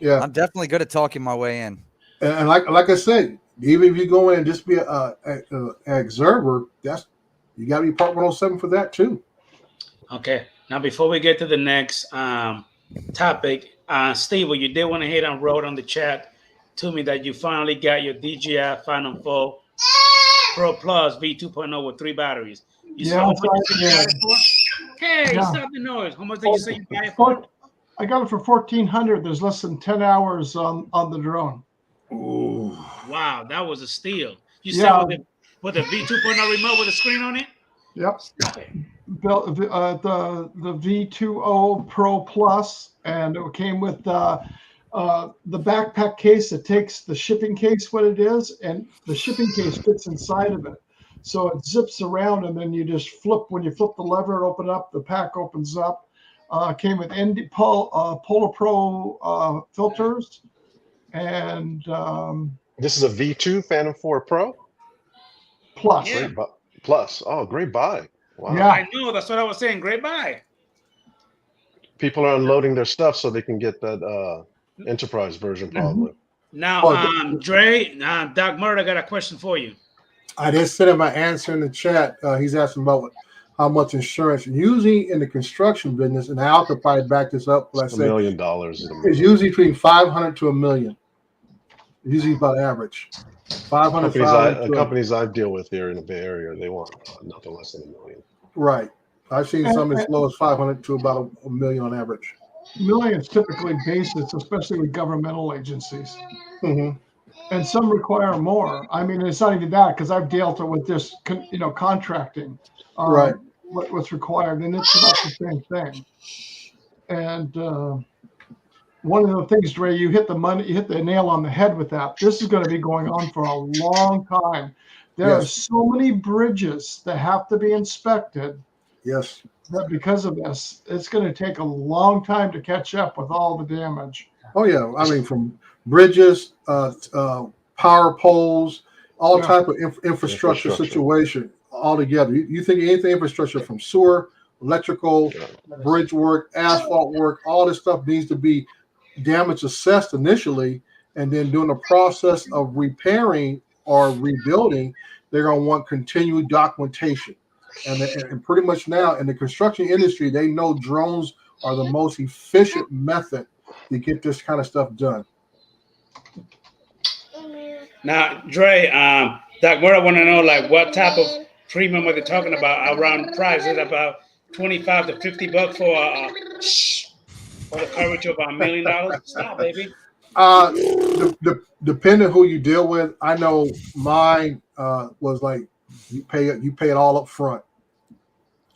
Yeah, I'm definitely good at talking my way in. And like I said, even if you go in and just be an observer, you got to be part 107 for that too. Okay. Now, before we get to the next topic, Steve, you did want to hit on road on the chat to me that you finally got your DJI Phantom 4 Pro Plus V2.0 with 3 batteries. Stop the noise. How much did you say you buy it for? I got it for $1,400. There's less than 10 hours on the drone. Ooh. Wow, that was a steal. You said with the V2.0 remote with a screen on it? Yep. The V20 Pro Plus, and it came with the backpack case. It takes the shipping case, what it is, and the shipping case fits inside of it. So it zips around, and then you just flip. When you flip the lever, it opens up. The pack opens up. Came with Polar Pro filters, and this is a V2 Phantom 4 Pro Plus. Yeah. Plus. Oh, great buy. Wow. Yeah. I know. That's what I was saying. Great buy. People are unloading their stuff so they can get that enterprise version probably. Now, Dre, Doc Murder got a question for you. I just sent him my answer in the chat. He's asking about how much insurance. Usually in the construction business, and Al could probably back this up. $1 million. It's usually between $500 to $1 million. Usually about average. 500. Companies I deal with here in the Bay Area, they want nothing less than $1 million. Right. I've seen some as low as 500 to about $1 million on average. Millions typically basis, especially with governmental agencies. Mm-hmm. And some require more. I mean, it's not even that, because I've dealt with this, contracting. Right. What's required, and it's about the same thing. And one of the things, Dre, you hit the nail on the head with that. This is going to be going on for a long time. There are so many bridges that have to be inspected. Yes. That because of this, it's going to take a long time to catch up with all the damage. Oh yeah, I mean, from bridges, power poles, all type of infrastructure situation all together. You think anything infrastructure from sewer, electrical, bridge work, asphalt work, all this stuff needs to be damage assessed initially, and then during the process of repairing or rebuilding, they're going to want continued documentation. And pretty much now in the construction industry, they know drones are the most efficient method to get this kind of stuff done. Now, Dre, Doc, what I want to know, like, what type of premium are they talking about around price? Is it about $25 to $50 for the coverage of $1 million? Stop, baby. Depending who you deal with, I know mine was like you pay it all up front,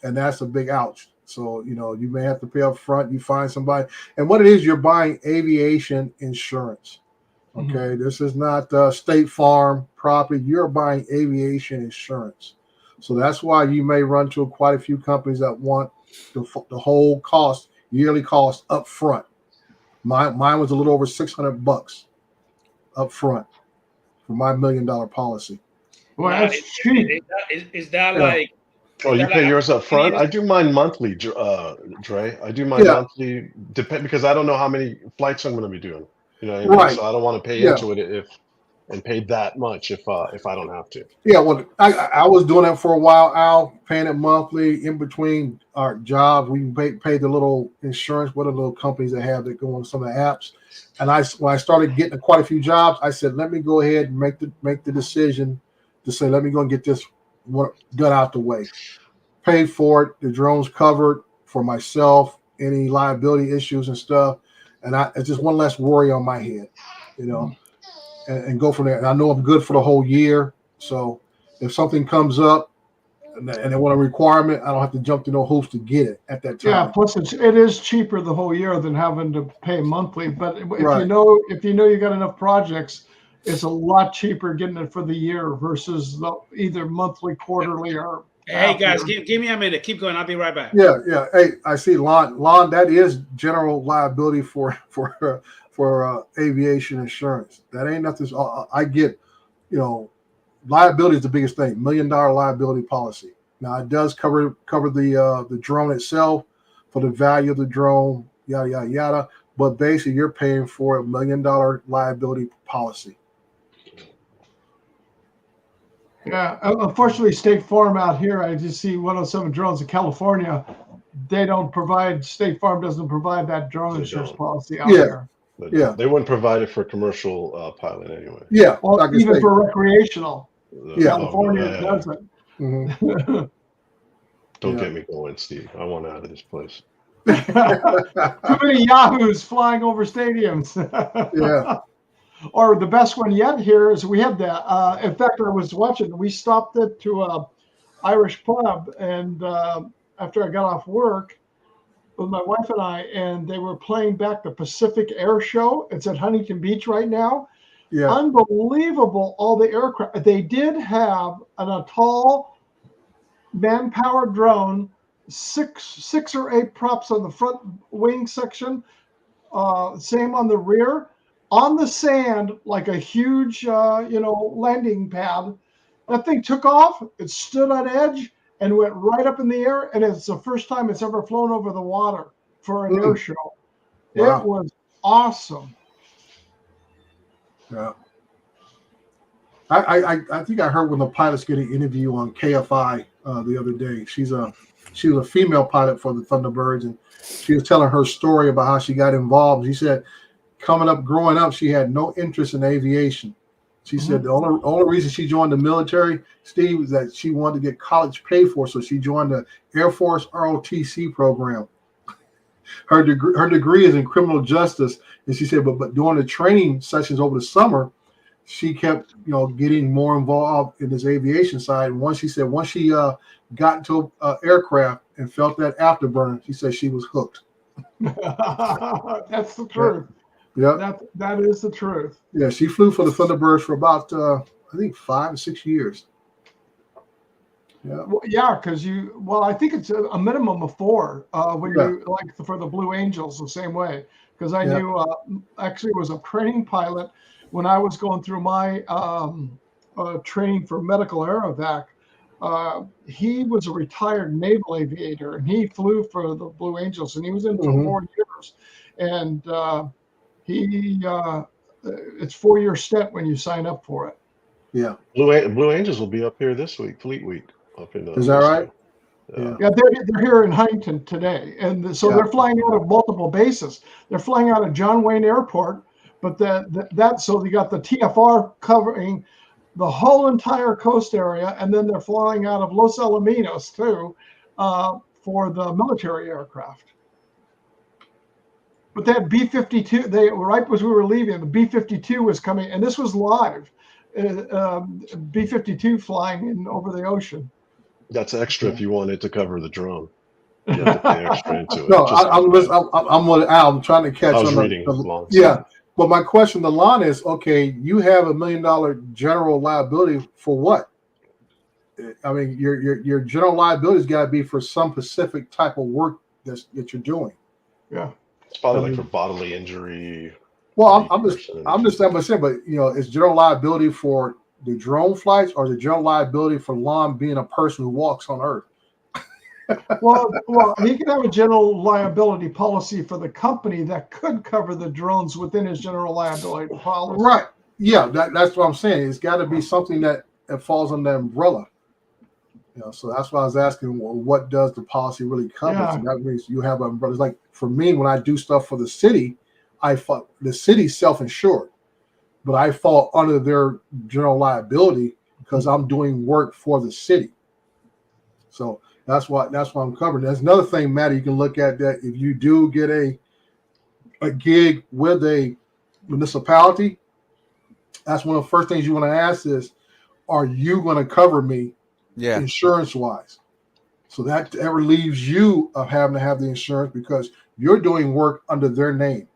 and that's a big ouch. So you may have to pay up front. You find somebody, and what it is, you're buying aviation insurance. Okay, this is not State Farm property. You're buying aviation insurance, so that's why you may run to quite a few companies that want the whole cost, yearly cost up front. Mine was a little over $600 up front for my $1 million policy. Well, Now, that's cheap. is that Yeah. like? Oh, is you that pay like yours up front? opportunities? I do mine monthly, Dre. I do mine Yeah. monthly, because I don't know how many flights I'm going to be doing. You know what I mean? Right. So I don't want to pay Yeah. into it and pay that much if I don't have to. Yeah, well, I was doing that for a while, Al, paying it monthly in between our jobs. We pay the little insurance, what are the little companies that have that go on some of the apps. And when I started getting quite a few jobs, I said, let me go ahead and make the decision to say, let me go and get this done out the way. Paid for it, the drone's covered for myself, any liability issues and stuff. And it's just one less worry on my head, you know. And go from there. And I know I'm good for the whole year. So if something comes up and they want a requirement, I don't have to jump through no hoops to get it at that time. Yeah, plus it is cheaper the whole year than having to pay monthly. But if Right. you know you got enough projects, it's a lot cheaper getting it for the year versus either monthly, quarterly, or Hey guys, give me a minute. Keep going. I'll be right back. Yeah. Hey, I see lawn. That is general liability for aviation insurance. That ain't nothing. I get, liability is the biggest thing. $1 million liability policy. Now it does cover the drone itself for the value of the drone, yada yada yada. But basically, you're paying for $1 million liability policy. Yeah, unfortunately, State Farm out here, I just see 107 drones in California. State Farm doesn't provide that drone insurance policy out here. Yeah. They wouldn't provide it for commercial pilot anyway. Yeah. Well, like I even say. for recreational, Yeah. California doesn't. Mm-hmm. Don't get me going, Steve. I want out of this place. Too many yahoos flying over stadiums. Yeah. Or the best one yet here is we had that. In fact, I was watching. We stopped it to a Irish pub, and after I got off work with my wife and I, and they were playing back the Pacific Air Show. It's at Huntington Beach right now. Yeah. Unbelievable! All the aircraft. They did have a tall man-powered drone, six or eight props on the front wing section. Same on the rear. On the sand, like a huge, landing pad. That thing took off. It stood on edge and went right up in the air. And it's the first time it's ever flown over the water for an air show. Wow. It was awesome. Yeah. I think I heard when the pilot's getting an interview on KFI the other day. She was a female pilot for the Thunderbirds, and she was telling her story about how she got involved. She said, growing up, she had no interest in aviation. She said the only reason she joined the military, Steve, is that she wanted to get college paid for, so she joined the Air Force ROTC program. Her degree is in criminal justice, and she said, but during the training sessions over the summer, she kept getting more involved in this aviation side. And once she got into an aircraft and felt that afterburner, she said she was hooked. That's the truth. Yeah, that is the truth. Yeah, she flew for the Thunderbirds for about I think 5 or 6 years. Yeah. Well, yeah, because I think it's a minimum of 4 you like for the Blue Angels the same way. Because I knew actually was a training pilot when I was going through my training for medical aerovac. He was a retired naval aviator, and he flew for the Blue Angels, and he was in for 4 years. And it's 4-year stint when you sign up for it. Yeah. Blue Angels will be up here this week, Fleet Week. Up in Is that right? Yeah, they're here in Huntington today, and so they're flying out of multiple bases. They're flying out of John Wayne Airport, but so they got the TFR covering the whole entire coast area, and then they're flying out of Los Alamitos too for the military aircraft. But that B-52, right as we were leaving, the B-52 was coming, and this was live. B-52 flying over the ocean. That's extra if you wanted to cover the drone. You have to pay extra into it. No, I'm with Al. I'm trying to catch I was on reading. yeah, But my question to Lon is, okay, you have $1 million general liability for what? I mean, your general liability's got to be for some specific type of work that you're doing. Yeah. It's probably I like mean, for bodily injury. Well, I'm person. just saying, but is general liability for the drone flights, or the general liability for Lon being a person who walks on Earth? Well, he could have a general liability policy for the company that could cover the drones within his general liability policy. Right. Yeah, that's what I'm saying. It's got to be something that falls under the umbrella. So that's why I was asking, well, what does the policy really cover? Yeah. So that means you have umbrellas. Like for me, when I do stuff for the city, the city's self-insured, but I fall under their general liability because I'm doing work for the city. So that's why I'm covering. There's another thing, Matt, you can look at that if you do get a gig with a municipality. That's one of the first things you want to ask is, are you going to cover me insurance wise? So that ever leaves you of having to have the insurance because you're doing work under their name.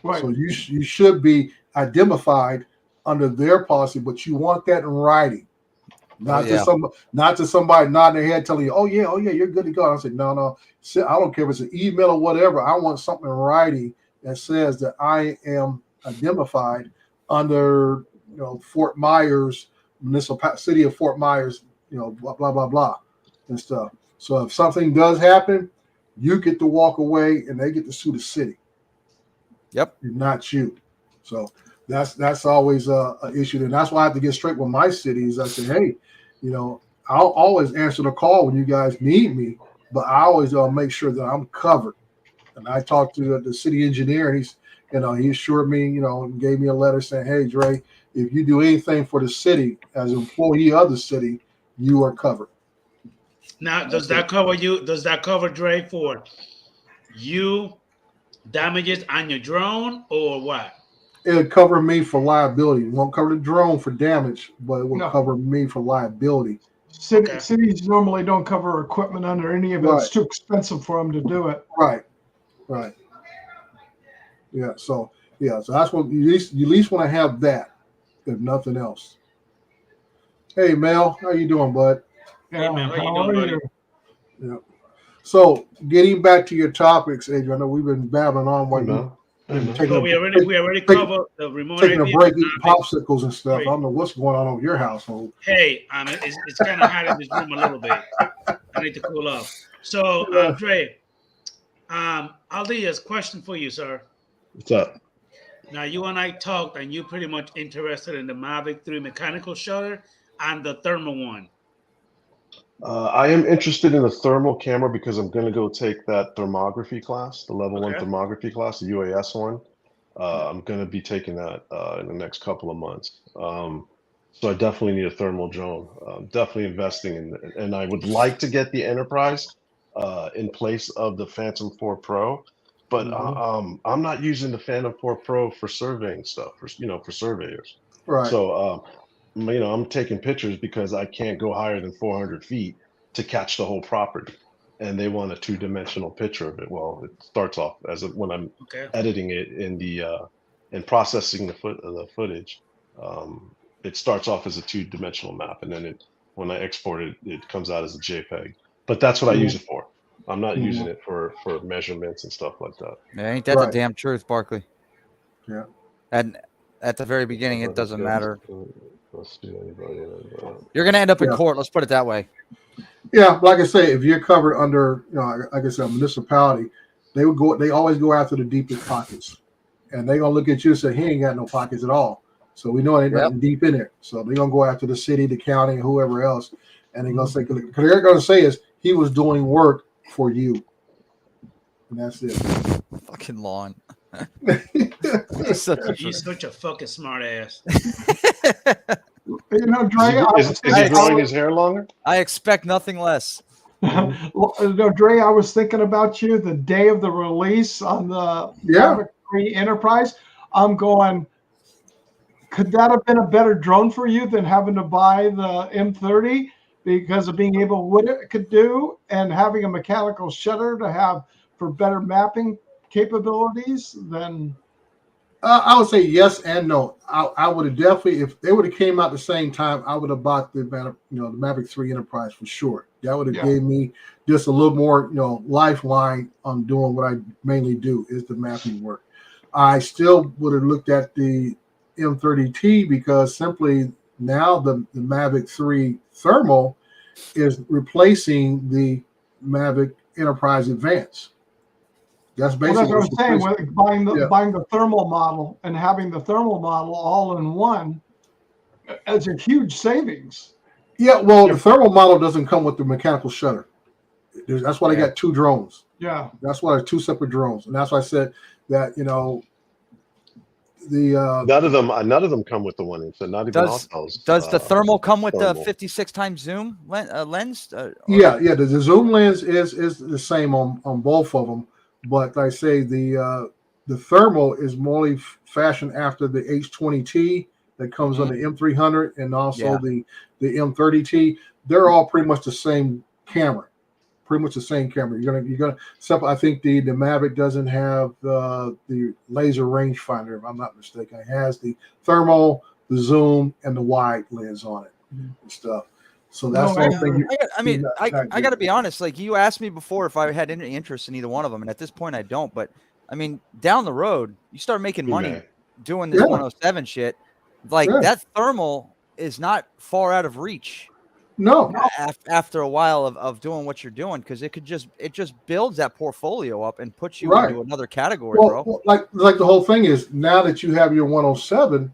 Right. So you should be identified under their policy, but you want that in writing. Not to somebody nodding their head telling you, oh yeah, you're good to go. I said, no. I don't care if it's an email or whatever. I want something in writing that says that I am identified under Fort Myers, city of Fort Myers, blah blah blah blah and stuff. So if something does happen, you get to walk away and they get to sue the city. Yep. Not you. So that's always an issue. And that's why I have to get straight with my cities. I say, hey, I'll always answer the call when you guys need me, but I always make sure that I'm covered. And I talked to the city engineer, and he assured me, and gave me a letter saying, hey, Dre, if you do anything for the city as an employee of the city, you are covered. Now, does that cover you? Does that cover, Dre, for you damages on your drone or what? It'll cover me for liability. It won't cover the drone for damage, but it will cover me for liability. Cities normally don't cover equipment under any of it. It's too expensive for them to do it. Right. Yeah. So that's what you at least want to have that, if nothing else. Hey, Mel, how you doing, bud? Yeah, hey, Mel, how you doing, buddy? Yeah. So getting back to your topics, Adrian, I know we've been babbling on while we already covered the remote taking IP a break, eating popsicles and stuff. I don't know what's going on over your household. Hey, it's kind of hot in this room a little bit. I need to cool off. So, Dre, Aldia's question for you, sir. What's up? Now, you and I talked, and you pretty much interested in the Mavic 3 mechanical shutter and the thermal one. I am interested in a thermal camera because I'm going to go take that thermography class, the level 1 thermography class, the UAS one. I'm going to be taking that in the next couple of months. So I definitely need a thermal drone. Definitely investing in it. And I would like to get the Enterprise in place of the Phantom 4 Pro. But I'm not using the Phantom 4 Pro for surveying stuff, for surveyors. Right. So I'm taking pictures because I can't go higher than 400 feet to catch the whole property, and they want a 2-dimensional picture of it. Well, it starts off as when I'm editing it in the and processing the footage. It starts off as a 2-dimensional map, and then when I export it, it comes out as a JPEG. But that's what I use it for. I'm not using it for measurements and stuff like that. Ain't that the damn truth, Barkley? Yeah. And at the very beginning, it doesn't matter. You're going to end up in court. Let's put it that way. Yeah, like I say, if you're covered under, like I said, a municipality, they always go after the deepest pockets, and they're gonna look at you and say he ain't got no pockets at all. So we know ain't nothing deep in there. So they're gonna go after the city, the county, and whoever else, and they're gonna say, because they're gonna say is he was doing work for you, and that's it. Fucking lawn. He's such a fucking smart ass. Dre, is he growing his hair longer? I expect nothing less. Dre, I was thinking about you the day of the release on the Mavic 3 Enterprise. I'm going, could that have been a better drone for you than having to buy the M30 because of being able what it could do and having a mechanical shutter to have for better mapping capabilities than I would say yes and no. I would have definitely, if they would have came out at the same time, I would have bought the the Mavic 3 Enterprise for sure. That would have Yeah. gave me just a little more lifeline on doing what I mainly do is the mapping work. I still would have looked at the M30T because simply now the Mavic 3 Thermal is replacing the Mavic Enterprise Advance. That's Well, that's basically what what's I'm saying. replacing. With buying Yeah. the thermal model and having the thermal model all in one, it's a huge savings. Yeah, well, the thermal model doesn't come with the mechanical shutter. That's why they Yeah. got two drones. Yeah. That's why there's two separate drones, and that's why I said that the None of them come with the one inch. Not even Autel's. Does the thermal come with the thermal. 56 times zoom lens? yeah the zoom lens is the same on both of them, but like I say the thermal is more fashioned after the H20T that comes on the M300 and also the M30T. They're all pretty much the same camera. Pretty much the same camera. You're gonna. I think the Mavic doesn't have the laser rangefinder, if I'm not mistaken. It has the thermal, the zoom, and the wide lens on it and stuff. So that's the whole thing. I got to be honest. Like you asked me before if I had any interest in either one of them, and at this point I don't. But I mean, down the road, you start making money doing this 107 shit. Like that thermal is not far out of reach. No. After a while of doing what you're doing, because it just builds that portfolio up and puts you into another category, bro. Well, like the whole thing is now that you have your 107,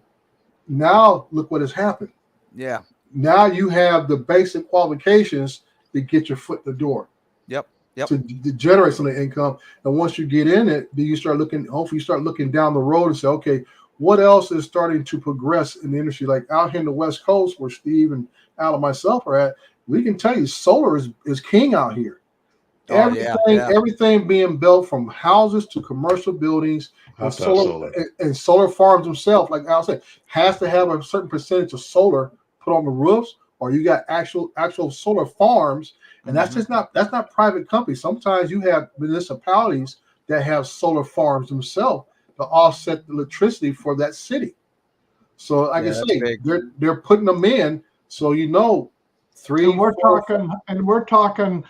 now look what has happened. Yeah. Now you have the basic qualifications to get your foot in the door. Yep. To generate some of the income, and once you get in it, then you start looking. Hopefully, you start looking down the road and say, okay, what else is starting to progress in the industry? Like out here in the West Coast, where Steve and Al and myself are at, we can tell you solar is king out here. Everything being built from houses to commercial buildings and solar farms themselves, like Al said, has to have a certain percentage of solar put on the roofs, or you got actual solar farms, and that's not private companies. Sometimes you have municipalities that have solar farms themselves to offset the electricity for that city. So like I say, they're putting them in, so we're talking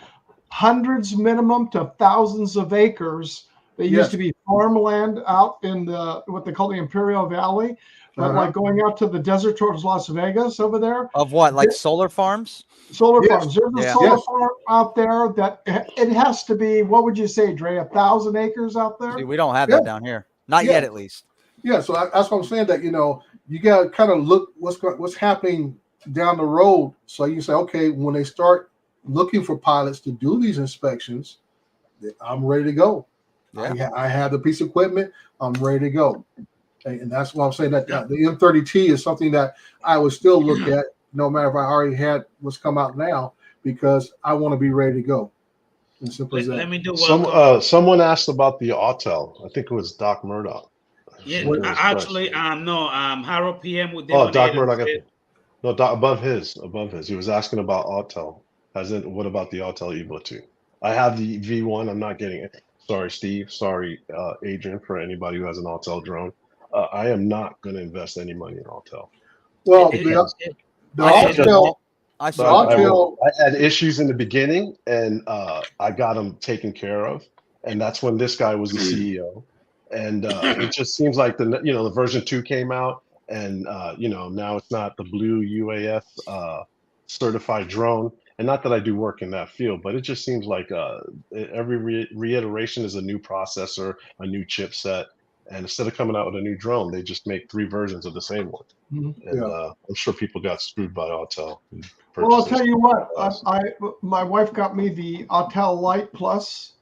hundreds minimum to thousands of acres. They used to be farmland out in what they call the Imperial Valley, but like going out to the desert towards Las Vegas over there. Of what, like solar farms? Solar farms. There's a solar farm out there that it has to be. What would you say, Dre? 1,000 acres out there? See, we don't have that down here, not yet, at least. Yeah, so that's what I'm saying. That you got to kind of look what's happening down the road, so you say, okay, when they start looking for pilots to do these inspections, I'm ready to go. Yeah. I have the piece of equipment. I'm ready to go. And that's why I'm saying that the M30T is something that I would still look at, no matter if I already had what's come out now, because I want to be ready to go. And simple as that. Let me do someone asked about the Autel. I think it was Doc Murdoch. Yeah, actually, no. Harold PM with Doc Murdoch. No, above his. He was asking about Autel. What about the Autel Evo 2? I have the V1. I'm not getting it. Sorry, Steve. Sorry, Adrian, for anybody who has an Autel drone. I am not going to invest any money in Autel. Well, I had issues in the beginning, and I got them taken care of. And that's when this guy was the CEO. And it just seems like the version 2 came out, and now it's not the blue UAF certified drone. And not that I do work in that field, but it just seems like every reiteration is a new processor, a new chipset, and instead of coming out with a new drone, they just make 3 versions of the same one. And I'm sure people got screwed by Autel. Well, I'll tell you what, my wife got me the Autel Lite Plus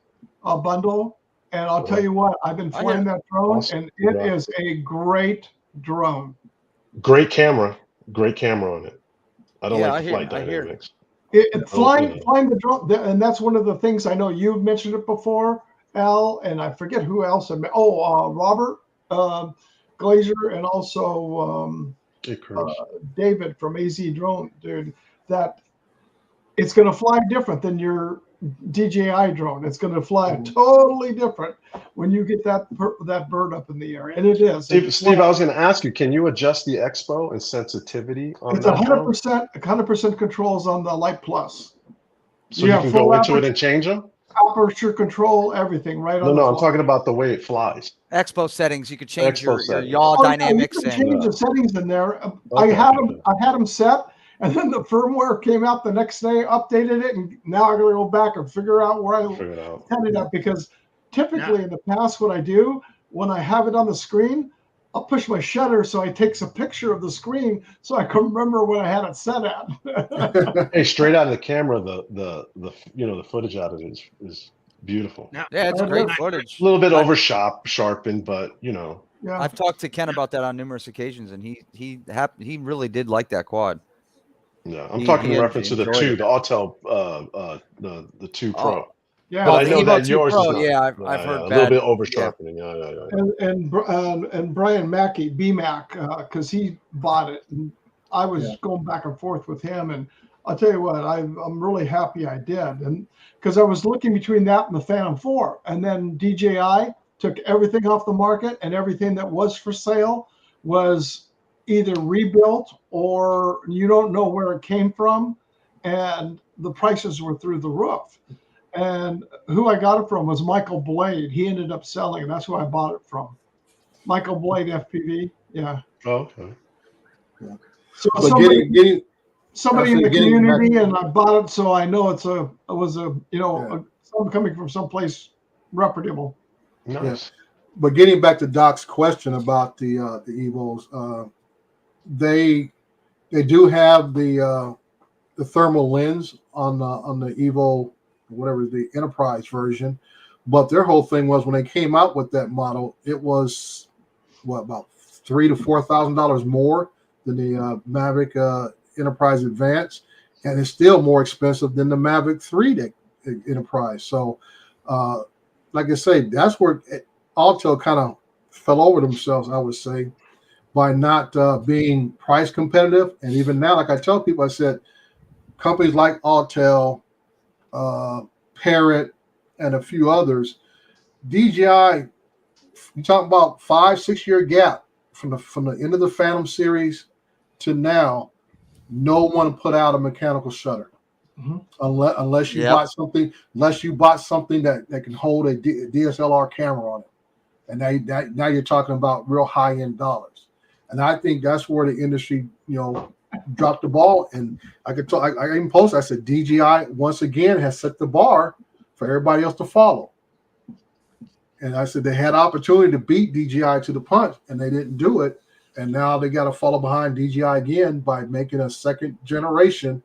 bundle. And I'll tell you what, I've been flying that drone, and it is a great drone. Great camera on it. I don't like the flight dynamics. Flying the drone, and that's one of the things I know you've mentioned it before, Al, and I forget who else. Robert Glazer, and also David from AZ Drone, dude. That it's going to fly different than your DJI drone. It's going to fly totally different when you get that bird up in the air, and it is. Steve, I was going to ask you, can you adjust the expo and sensitivity on It's that drone? 100% controls on the Light Plus. So you can go into it and change them? Aperture control, everything right on. No, I'm talking about the way it flies. Expo settings, you could change your settings. yaw dynamics. You can and change the settings in there. I had them set, and then the firmware came out the next day, updated it, and now I got to go back and figure out where I set it up, because typically in the past, what I do when I have it on the screen, I'll push my shutter so it takes a picture of the screen so I can remember what I had it set at. Hey, straight out of the camera, the footage out of it is beautiful. Yeah, it's great footage. A little bit sharpened, but Yeah. I've talked to Ken about that on numerous occasions, and he really did like that quad. Yeah, I'm talking in reference to the Autel, the 2 Pro. Yeah, but I know that yours is not. Yeah, I've heard a little bit over sharpening. And Brian Mackey, BMac, because he bought it, and I was going back and forth with him, and I'll tell you what, I'm really happy I did, and because I was looking between that and the Phantom 4, and then DJI took everything off the market, and everything that was for sale was either rebuilt or you don't know where it came from, and the prices were through the roof. And who I got it from was Michael Blade. He ended up selling, and that's who I bought it from. Michael Blade FPV. Yeah. Oh, okay. Yeah. So somebody in the community, and I bought it, so I know something coming from someplace reputable. Nice. Yes. But getting back to Doc's question about the Evos, they do have the thermal lens on the Evo, whatever the Enterprise version, but their whole thing was when they came out with that model, it was about $3,000 to $4,000 more than the Mavic Enterprise Advance, and it's still more expensive than the Mavic 3 Enterprise. So, like I say, that's where Autel kind of fell over themselves, I would say, by not being price competitive. And even now, like I tell people, I said, companies like Autel, Parrot, and a few others, DJI, you talk about 5-6 year gap from the end of the Phantom series to now. No one put out a mechanical shutter, unless you bought something. Unless you bought something that can hold a DSLR camera on it, and now you're talking about real high end dollars. And I think that's where the industry, dropped the ball. And I even posted. I said DJI once again has set the bar for everybody else to follow. And I said they had opportunity to beat DJI to the punch, and they didn't do it. And now they got to follow behind DJI again by making a second generation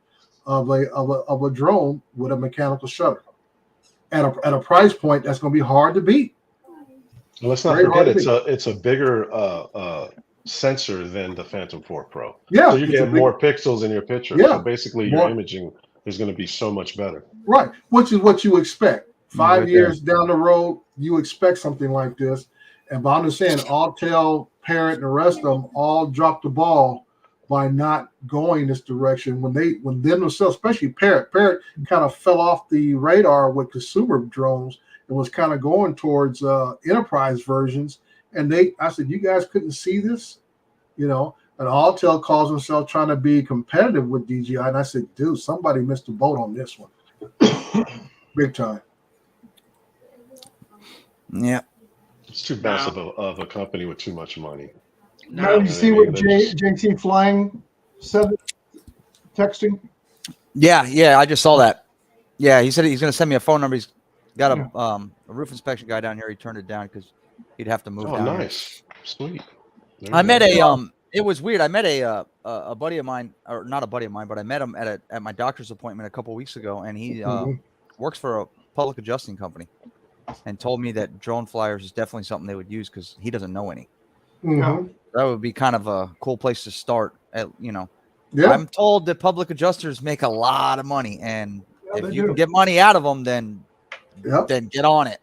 of a drone with a mechanical shutter at a price point that's going to be hard to beat. Well, let's not forget it's a bigger sensor than the Phantom 4 Pro. Yeah, so you get more pixels in your picture. Yeah, so basically your imaging is going to be so much better. Right, which is what you expect. 5 years down the road, you expect something like this. And but I'm just saying, Autel, Parrot, and the rest of them all dropped the ball by not going this direction. When they themselves, especially Parrot kind of fell off the radar with consumer drones and was kind of going towards enterprise versions. And I said, you guys couldn't see this, And Autel calls himself trying to be competitive with DJI. And I said, dude, somebody missed the boat on this one, big time. Yeah. It's too massive of a company with too much money. Now you see what JT Flying said, texting? Yeah, I just saw that. Yeah, he said he's going to send me a phone number. He's got a roof inspection guy down here. He turned it down because he'd have to move down. Oh, nice. Sweet. I met it was weird. I met a buddy of mine, or not a buddy of mine, but I met him at my doctor's appointment a couple of weeks ago, and he works for a public adjusting company. And told me that drone flyers is definitely something they would use because he doesn't know any. Mm-hmm. That would be kind of a cool place to start. Yeah. I'm told that public adjusters make a lot of money, and if you can get money out of them, then get on it.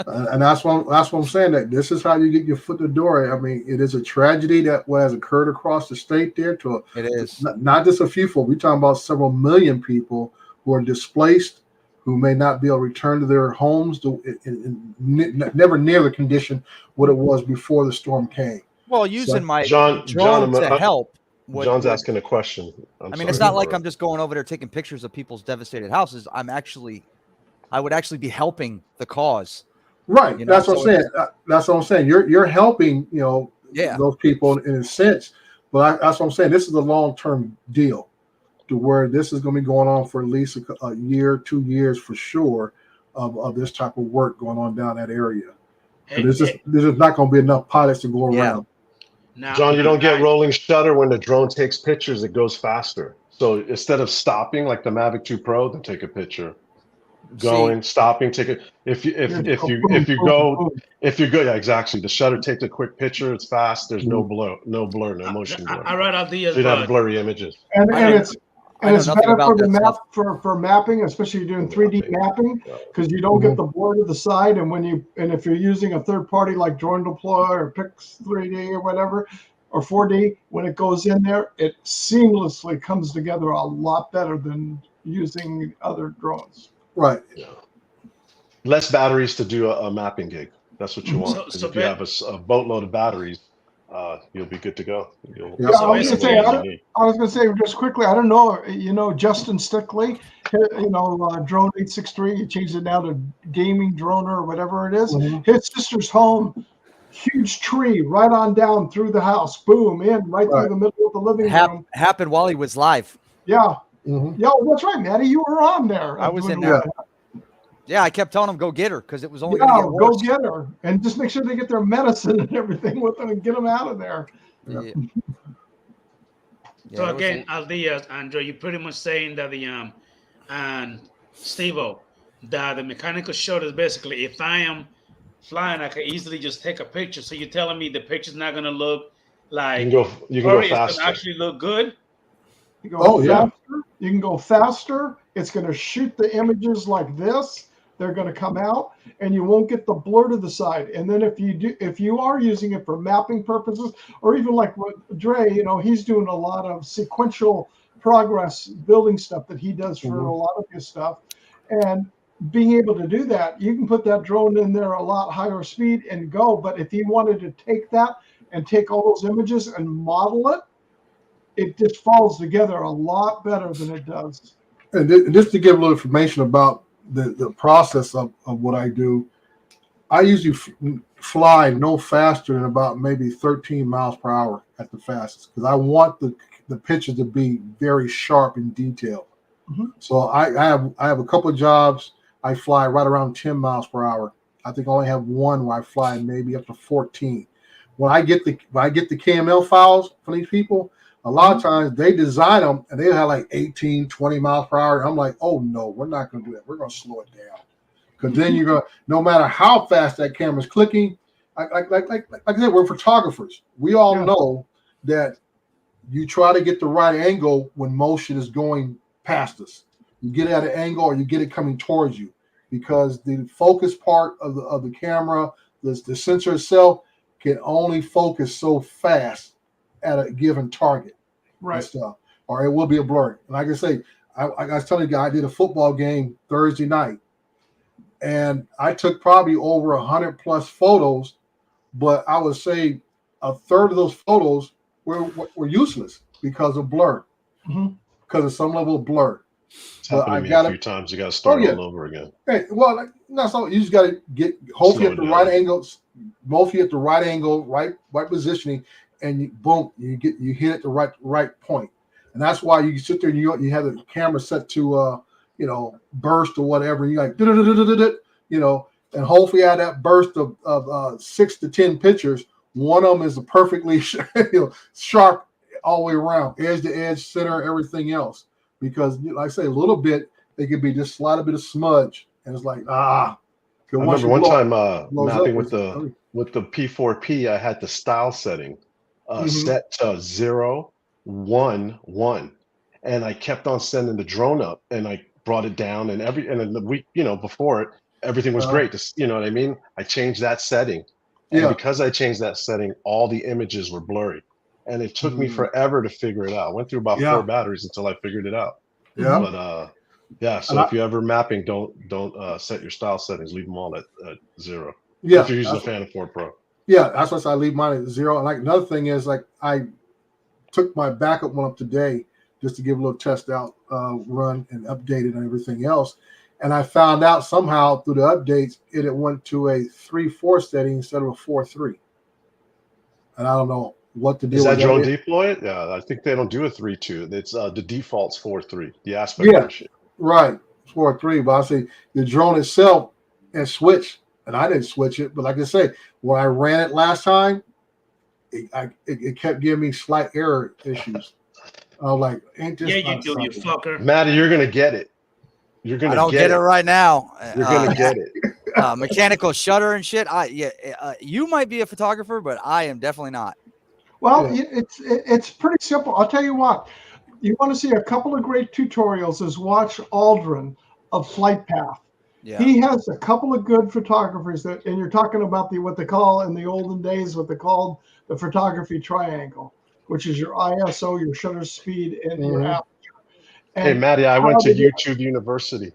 And that's what I'm saying. That this is how you get your foot in the door. I mean, it is a tragedy that has occurred across the state there. It is not just a few folk. We're talking about several million people who are displaced, who may not be able to return to their homes never near the condition what it was before the storm came. Well, using my John, drone to help. John's asking a question. I mean, it's not like I'm just going over there taking pictures of people's devastated houses. I would actually be helping the cause. Right. You know? That's what I'm saying. That's what I'm saying. You're helping, those people in a sense. But that's what I'm saying. This is a long-term deal to where this is going to be going on for at least a year, 2 years for sure of this type of work going on down that area. There's just not going to be enough pilots to go around. Now, John, you don't get rolling shutter when the drone takes pictures. It goes faster. So instead of stopping like the Mavic 2 Pro, then take a picture. Stopping, take it. If you go, yeah, exactly. The shutter takes a quick picture. It's fast. There's no blur, no motion blur. I read ideas. So you'd have blurry images. And it's better for the map stuff. for mapping, especially if you're doing 3D mapping, because you don't get the blur to the side. And if you're using a third party like Drone Deploy or Pix 3D or whatever, or 4D, when it goes in there, it seamlessly comes together a lot better than using other drones. Right. Yeah. Less batteries to do a mapping gig. That's what you want. So if you have a boatload of batteries, you'll be good to go. I was going to say just quickly. I don't know. Justin Stickley, Drone 863. He changed it now to Gaming Droner or whatever it is. Mm-hmm. His sister's home, huge tree right on down through the house. Boom, in right through the middle of the living room. Happened while he was live. Yeah. Mm-hmm. Yeah, that's right, Matty. You were on there. I was in there. Yeah, I kept telling him go get her because it was only going to get go worse. get her and just make sure they get their medicine and everything with them and get them out of there. Yeah. So again, Andre, you're pretty much saying that and Steve-O, that the mechanical shot is basically if I am flying, I can easily just take a picture. So you're telling me the picture's not going to look like you can go faster. It's going to actually look good. You can go faster. It's going to shoot the images like this. They're going to come out, and you won't get the blur to the side. And then if you are using it for mapping purposes, or even like what Dre, he's doing a lot of sequential progress building stuff that he does for a lot of his stuff, and being able to do that, you can put that drone in there a lot higher speed and go. But if you wanted to take that and take all those images and model it, it just falls together a lot better than it does. And just to give a little information about the process of what I do, I usually fly no faster than about maybe 13 miles per hour at the fastest because I want the picture to be very sharp and detailed. Mm-hmm. So I have a couple of jobs. I fly right around 10 miles per hour. I think I only have one where I fly maybe up to 14. When I get the KML files from these people, a lot of times they design them and they have like 18, 20 miles per hour. I'm like, oh no, we're not going to do that. We're going to slow it down. Because then you're going to, no matter how fast that camera's clicking, like I said, we're photographers. We all know that you try to get the right angle when motion is going past us. You get at an angle or you get it coming towards you because the focus part of the camera, the sensor itself can only focus so fast at a given target, right? Stuff, or it will be a blur. And like I say, I was telling you, I did a football game Thursday night, and I took probably over 100 plus photos, but I would say a third of those photos were useless because of blur, because of some level of blur. It's happened to me a few times. You got to start all over again. Hey, well, not so. You just got to get hopefully at the right angles, mostly at the right angle, right positioning. And you hit at the right point, and that's why you sit there and you have the camera set to burst or whatever. And you like and hopefully out of that burst of 6 to 10 pictures, one of them is a perfectly sharp all the way around, edge to edge, center, everything else. Because like I say, a little bit they could be just slight a bit of smudge, and it's like I remember one time mapping with the P4P, I had the style setting. Set to 0, 1, 1, and I kept on sending the drone up, and I brought it down, and in the week before it, everything was great. You know what I mean? I changed that setting, and because I changed that setting, all the images were blurry, and it took me forever to figure it out. I went through about 4 batteries until I figured it out. Yeah, but Yeah. So And if you're ever mapping, don't set your style settings. Leave them all at 0. Yeah, If you're using a that's, Phantom 4 Pro. yeah, that's why I leave mine at 0. And like another thing is like I took my backup one up today just to give a little test out run and update it and everything else. And I found out somehow through the updates it went to a 3.4 setting instead of a 4.3. And I don't know what the deal Is that with drone that is. deploy? Yeah, I think they don't do a 3.2. It's the default's 4.3. The aspect Yeah, ratio. right. 4.3. But I say the drone itself and switched, and I didn't switch it. But like I say, when I ran it last time, it kept giving me slight error issues. I was like, ain't this Yeah, you not do, you something? fucker. Matty, you're gonna get it. You're I gonna don't get get it it. right now. You're gonna get it. Mechanical shutter and shit. You might be a photographer, but I am definitely not. Well, Yeah. it's pretty simple. I'll tell you what. You want to see a couple of great tutorials is watch Aldrin of Flight Path. Yeah. He has a couple of good photographers that, and you're talking about what they call in the olden days, what they called the photography triangle, which is your ISO, your shutter speed, and your Mhm. aperture. Hey, And Matty, I how went to to do- YouTube University.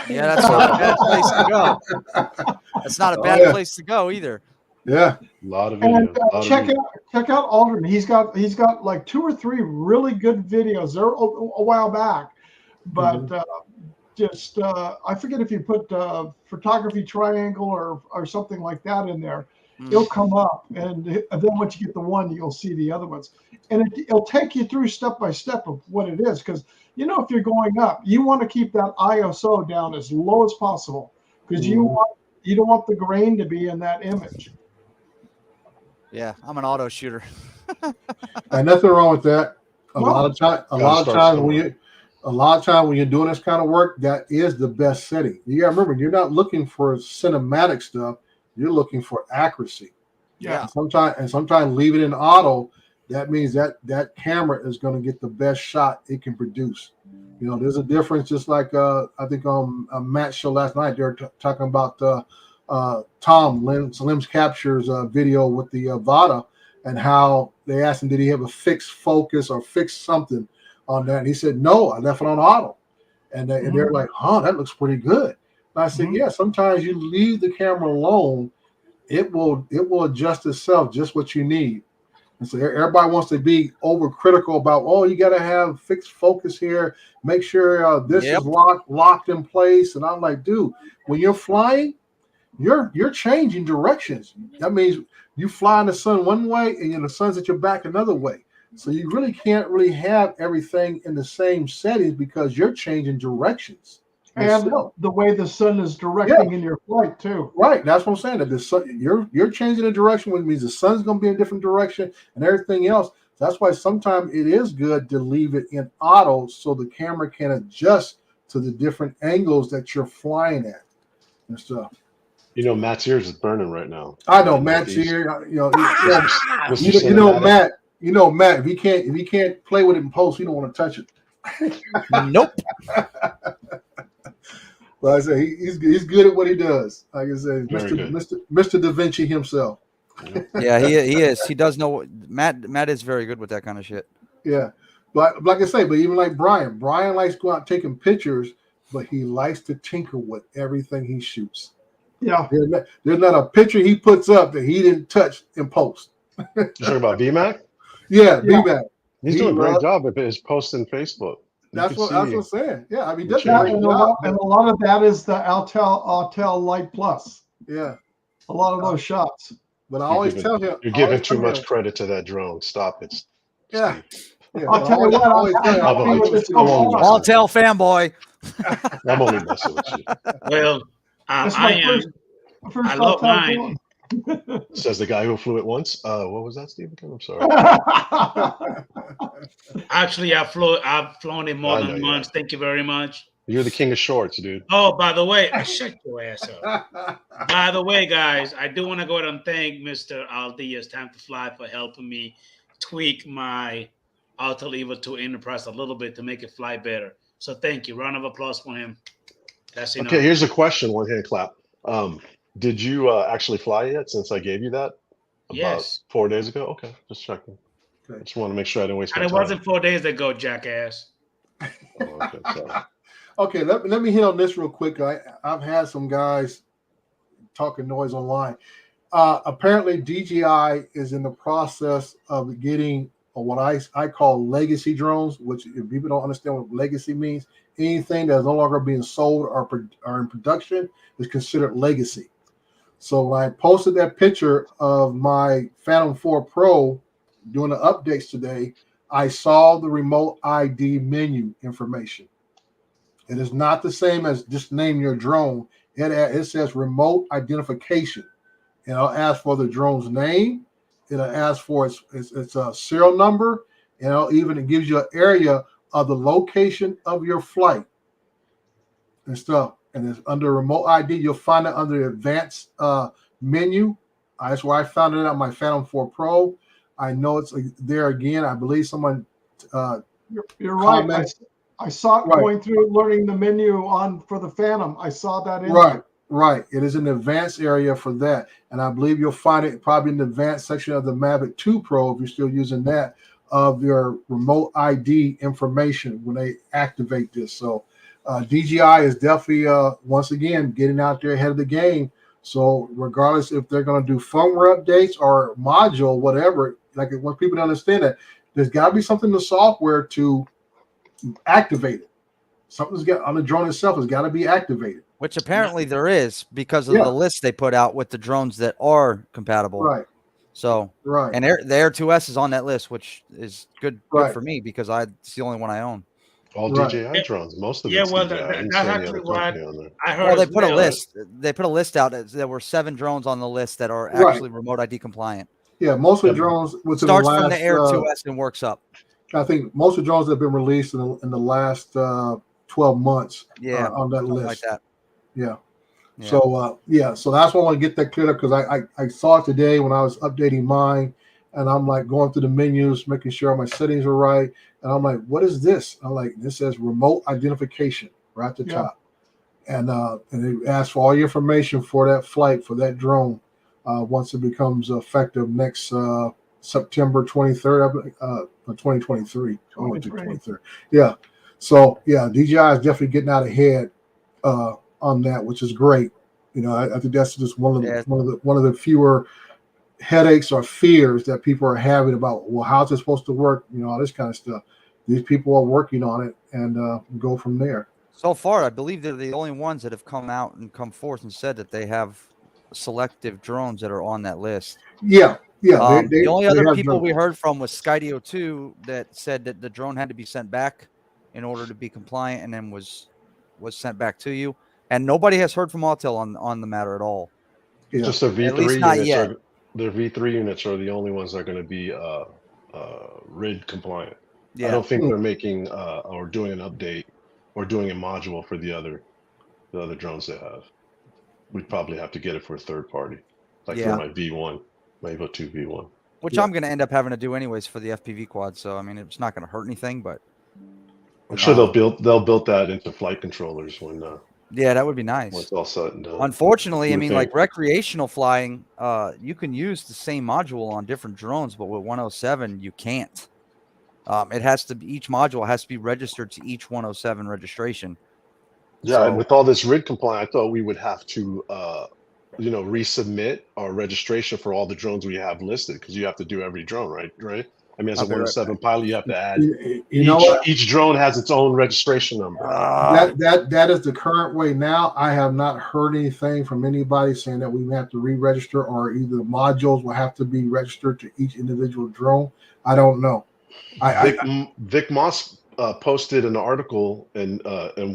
Yeah, that's not a bad place to go. That's not a Oh, bad yeah. place to go either. Yeah. A lot of And videos. A lot of check videos. out Aldrin. He's got like 2 or 3 really good videos. They're a while back, but just I forget if you put photography triangle or something like that in there, it'll come up, and then once you get the one, you'll see the other ones, and it'll take you through step by step of what it is, because if you're going up, you want to keep that ISO down as low as possible, because you don't want the grain to be in that image. Yeah, I'm an auto shooter. And nothing wrong with that. A No. lot of times when you're doing this kind of work, that is the best setting. You gotta remember, you're not looking for cinematic stuff, you're looking for accuracy. Yeah. And sometimes leave it in auto, that means that camera is going to get the best shot it can produce. There's a difference, just like I think on a Matt's show last night, they were talking about Tom Slim's Capture's video with the Vada, and how they asked him, did he have a fixed focus or fixed something on that? And he said, no, I left it on auto. And they're like, oh, that looks pretty good. And I said, yeah, sometimes you leave the camera alone, it will adjust itself just what you need. And so everybody wants to be overcritical about, oh, you got to have fixed focus here, make sure this is locked in place. And I'm like, dude, when you're flying, you're changing directions. That means you fly in the sun one way and the sun's at your back another way. So you really can't have everything in the same settings because you're changing directions. And the way the sun is directing in your flight too. Right. That's what I'm saying. That the sun, you're changing the direction, which means the sun's going to be in a different direction and everything else. So that's why sometimes it is good to leave it in auto so the camera can adjust to the different angles that you're flying at and stuff. Matt's ears is burning right now. I know Matt's here. Matt. If he can't play with it in post, he don't want to touch it. Nope. But I say he's good at what he does. Like I say, Mr. Da Vinci himself. Yeah, he is. He does know. Matt is very good with that kind of shit. Yeah, but like I say, but even like Brian likes to go out taking pictures, but he likes to tinker with everything he shoots. Yeah, there's not a picture he puts up that he didn't touch in post. You're talking about VMAC? Yeah, VMAC. He's doing a great job of his post in Facebook. That's what I'm saying. Yeah, I mean, that's and a lot of that is the Autel Light Plus. Yeah, a lot of those shots. But I always tell him, you're giving too much credit to that drone. Stop it. Yeah. Yeah, I'll tell you what. Autel fanboy. I'm only messing with you. Well, I love mine. Says the guy who flew it once. What was that, Steve? I'm sorry. Actually, I've flown it more than once. Thank you very much. You're the king of shorts, dude. Oh, by the way, shut your ass up. By the way, guys, I do want to go ahead and thank Mr. Aldi's Time to Fly for helping me tweak my Alta Evo 2 Enterprise a little bit to make it fly better. So thank you. Round of applause for him. That's enough. Okay, here's a question. One hand clap. Did you actually fly yet since I gave you that? Yes. 4 days ago? Okay, just checking. I just want to make sure I didn't waste my time. And it wasn't 4 days ago, jackass. Oh, okay, sorry. Okay, let me hit on this real quick. I've had some guys talking noise online. Apparently, DJI is in the process of getting what I call legacy drones, which if people don't understand what legacy means, anything that's no longer being sold or in production is considered legacy. So when I posted that picture of my Phantom 4 Pro doing the updates today, I saw the remote ID menu information. It is not the same as just name your drone. It says remote identification. And it'll ask for the drone's name. It'll ask for its serial number. And it gives you an area of the location of your flight and stuff. And it's under remote ID. You'll find it under the advanced menu. That's where I found it on my Phantom 4 Pro. I know it's there again. I believe someone You're right. I saw it Right. going through learning the menu for the Phantom. I saw that in Right. It is an advanced area for that. And I believe you'll find it probably in the advanced section of the Mavic 2 Pro, if you're still using that, of your remote ID information when they activate this. So DJI is definitely, once again, getting out there ahead of the game. So regardless if they're going to do firmware updates or module, whatever, like when people don't understand that, there's got to be something in the software to activate it. Something's got on the drone itself has got to be activated. Which apparently there is because of the list they put out with the drones that are compatible. Right. So and the Air 2S is on that list, which is good for me because it's the only one I own. All DJI drones, most of Yeah, it's well, DJI. I didn't that's see any actually other what company on there. I heard. Well, they put a list. They put a list out. There were 7 drones on the list that are actually remote ID compliant. Yeah, most of the drones starts from the Air 2S and works up. I think most of the drones that have been released in the last 12 months are on that list. Like that. Yeah. So so that's why I want to get that cleared up because I saw it today when I was updating mine, and I'm like going through the menus, making sure my settings are right, and I'm like, what is this? I'm like, this says remote identification right at the top, and it asks for all your information for that flight for that drone once it becomes effective next September 23rd, 2023. 23rd. Yeah. So DJI is definitely getting out ahead on that, which is great. I think that's just one of the fewer headaches or fears that people are having about, well, how's it supposed to work? All this kind of stuff. These people are working on it and go from there. So far, I believe they're the only ones that have come out and come forth and said that they have selective drones that are on that list. Yeah. The only other people we heard from was Skydio2 that said that the drone had to be sent back in order to be compliant, and then was sent back to you. And nobody has heard from Autel on the matter at all. Yeah. Just the V3 at least not units yet. The V3 units are the only ones that are going to be RID compliant. Yeah. I don't think they're making or doing an update or doing a module for the other drones they have. We'd probably have to get it for a third party, like for my V1, my Evo 2 V1. Which I'm going to end up having to do anyways for the FPV quad. So I mean, it's not going to hurt anything, but I'm sure they'll build that into flight controllers when that would be nice. when it's all said and done. Unfortunately, I mean, like recreational flying, you can use the same module on different drones, but with 107 you can't. It has to be, each module has to be registered to each 107 registration. Yeah, and with all this RID compliant, I thought we would have to resubmit our registration for all the drones we have listed, because you have to do every drone, right? I mean, as a 107 pilot, you have to add. Each drone has its own registration number. That is the current way now. I have not heard anything from anybody saying that we have to re-register, or either the modules will have to be registered to each individual drone. I don't know. Vic Moss posted an article in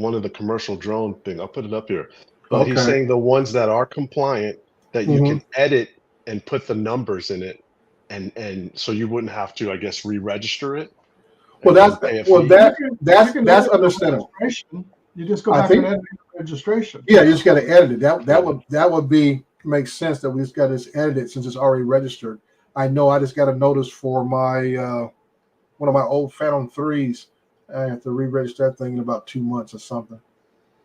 one of the commercial drone thing. I'll put it up here. But he's saying the ones that are compliant, that you can edit and put the numbers in it. And so you wouldn't have to, I guess, re-register it. Well, that's understandable. You just go back and edit the registration. Yeah, you just got to edit it. That would make sense that we just got this edited since it's already registered. I know I just got a notice for my one of my old Phantom 3s. I have to re-register that thing in about 2 months or something,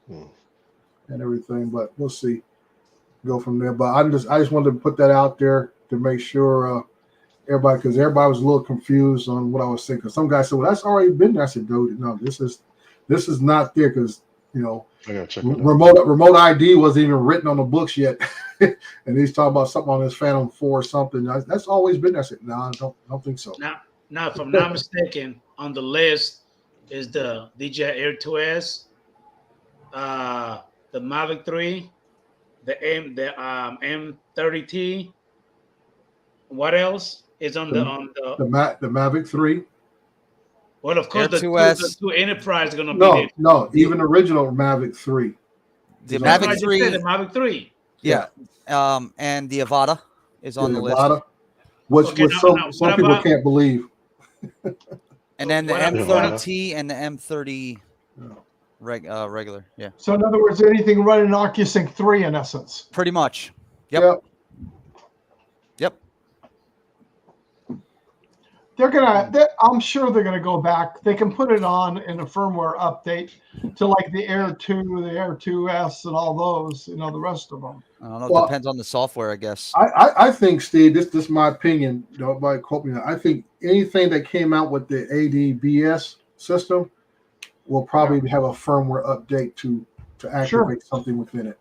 and everything. But we'll see. Go from there. But I just wanted to put that out there to make sure. Everybody was a little confused on what I was saying. Because some guy said, "Well, that's already been there." I said, "No, this is not there." Because You know, I gotta check it out. remote ID wasn't even written on the books yet, and he's talking about something on his Phantom 4 or something. That's always been there. I said, no, I don't think so. Now, if I'm not mistaken, on the list is the DJI Air 2S, the Mavic 3, the M30T. What else is on the Mavic 3? Well, of course, Air the 2S. two Enterprise are going to be there. No, even original Mavic 3. The That's what I Mavic just 3. said, the Mavic 3. Yeah. And the Avata is on the list. Avata, which Okay, some people can't believe. And then the What M30T and the M30 regular. Yeah. So in other words, anything running OcuSync 3 in essence. Pretty much. Yep. I'm sure they're gonna go back. They can put it on in a firmware update to like the Air 2, the Air 2S, and all those. You know, the rest of them. I don't know. It depends on the software, I guess. I think, Steve, this is my opinion. Nobody quote me. I think anything that came out with the ADBS system will probably have a firmware update to activate something within it.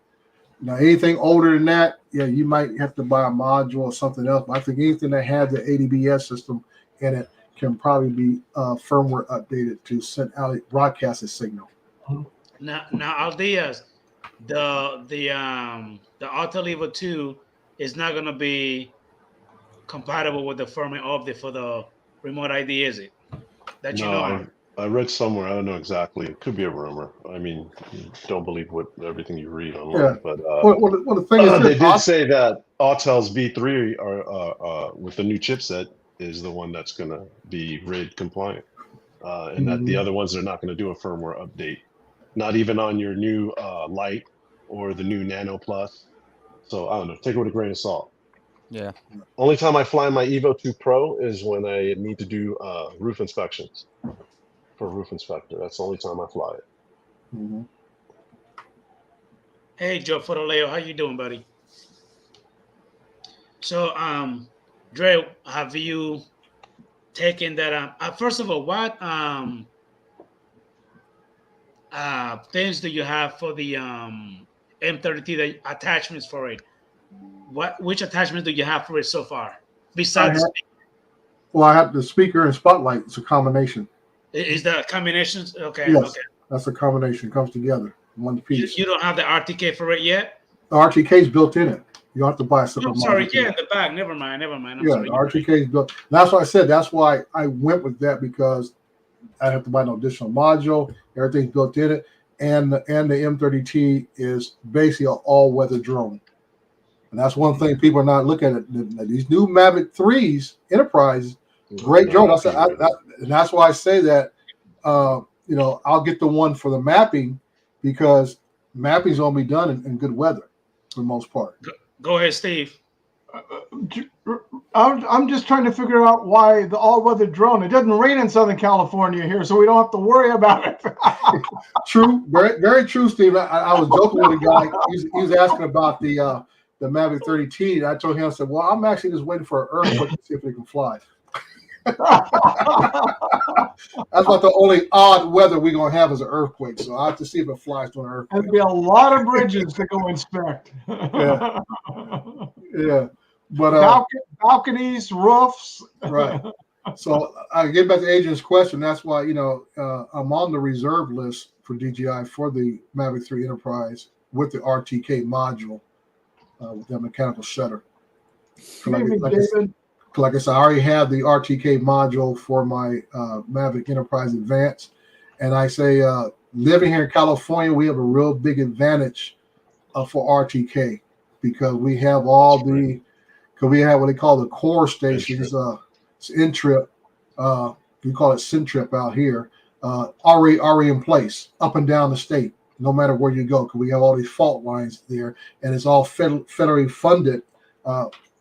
Now, anything older than that, yeah, you might have to buy a module or something else. But I think anything that has the ADBS system in it can probably be firmware updated to send out broadcast a signal. Now, Aldias, the Autolever 2 is not going to be compatible with the firmware update for the remote ID, is it? That you know. I read somewhere. I don't know exactly. It could be a rumor. I mean, don't believe everything you read online. Yeah. But well, the thing is, they did say that Autel's V3 are with the new chipset is the one that's going to be RID compliant, and that the other ones they're not going to do a firmware update, not even on your new Lite or the new Nano Plus. So I don't know. Take it with a grain of salt. Yeah. Only time I fly my Evo 2 Pro is when I need to do roof inspections for a roof inspector. That's the only time I fly it. Mm-hmm. Hey, Joe Fotoleo, how you doing, buddy? So, Dre, have you taken that? First of all, what things do you have for the M30T, the attachments for it? Which attachments do you have for it so far? Besides, I have the speaker and spotlight. It's a combination. Is that combination? Okay. Yes, okay. That's a combination. It comes together in one piece. You don't have the RTK for it yet? The RTK is built in it. You don't have to buy a separate. I'm sorry. Yeah, in the back. Never mind. I'm sorry. The RTK is built. That's what I said. That's why I went with that, because I have to buy no additional module. Everything's built in it, and the M30T is basically an all-weather drone. And that's one thing people are not looking at. These new Mavic 3s, Enterprise, great drone. And that's why I say that, I'll get the one for the mapping, because mapping's going to be done in good weather for the most part. Go ahead, Steve. I'm just trying to figure out why the all-weather drone. It doesn't rain in Southern California here, so we don't have to worry about it. True. Very, very true, Steve. I was joking with a guy. He was asking about the Mavic 30T. And I told him, I said, well, I'm actually just waiting for an earthquake to see if it can fly. That's about the only odd weather we're going to have is an earthquake. So I have to see if it flies during an earthquake. There'll be a lot of bridges to go inspect. Yeah. But balconies, roofs. Right. So I get back to Adrian's question. That's why, I'm on the reserve list for DJI for the Mavic 3 Enterprise with the RTK module with that mechanical shutter. Like I said, I already have the RTK module for my Mavic Enterprise Advance. And I say, living here in California, we have a real big advantage for RTK, because we have we have what they call the core stations, it's N-Trip, we call it Centrip out here, already in place up and down the state, no matter where you go, because we have all these fault lines there, and it's all federally funded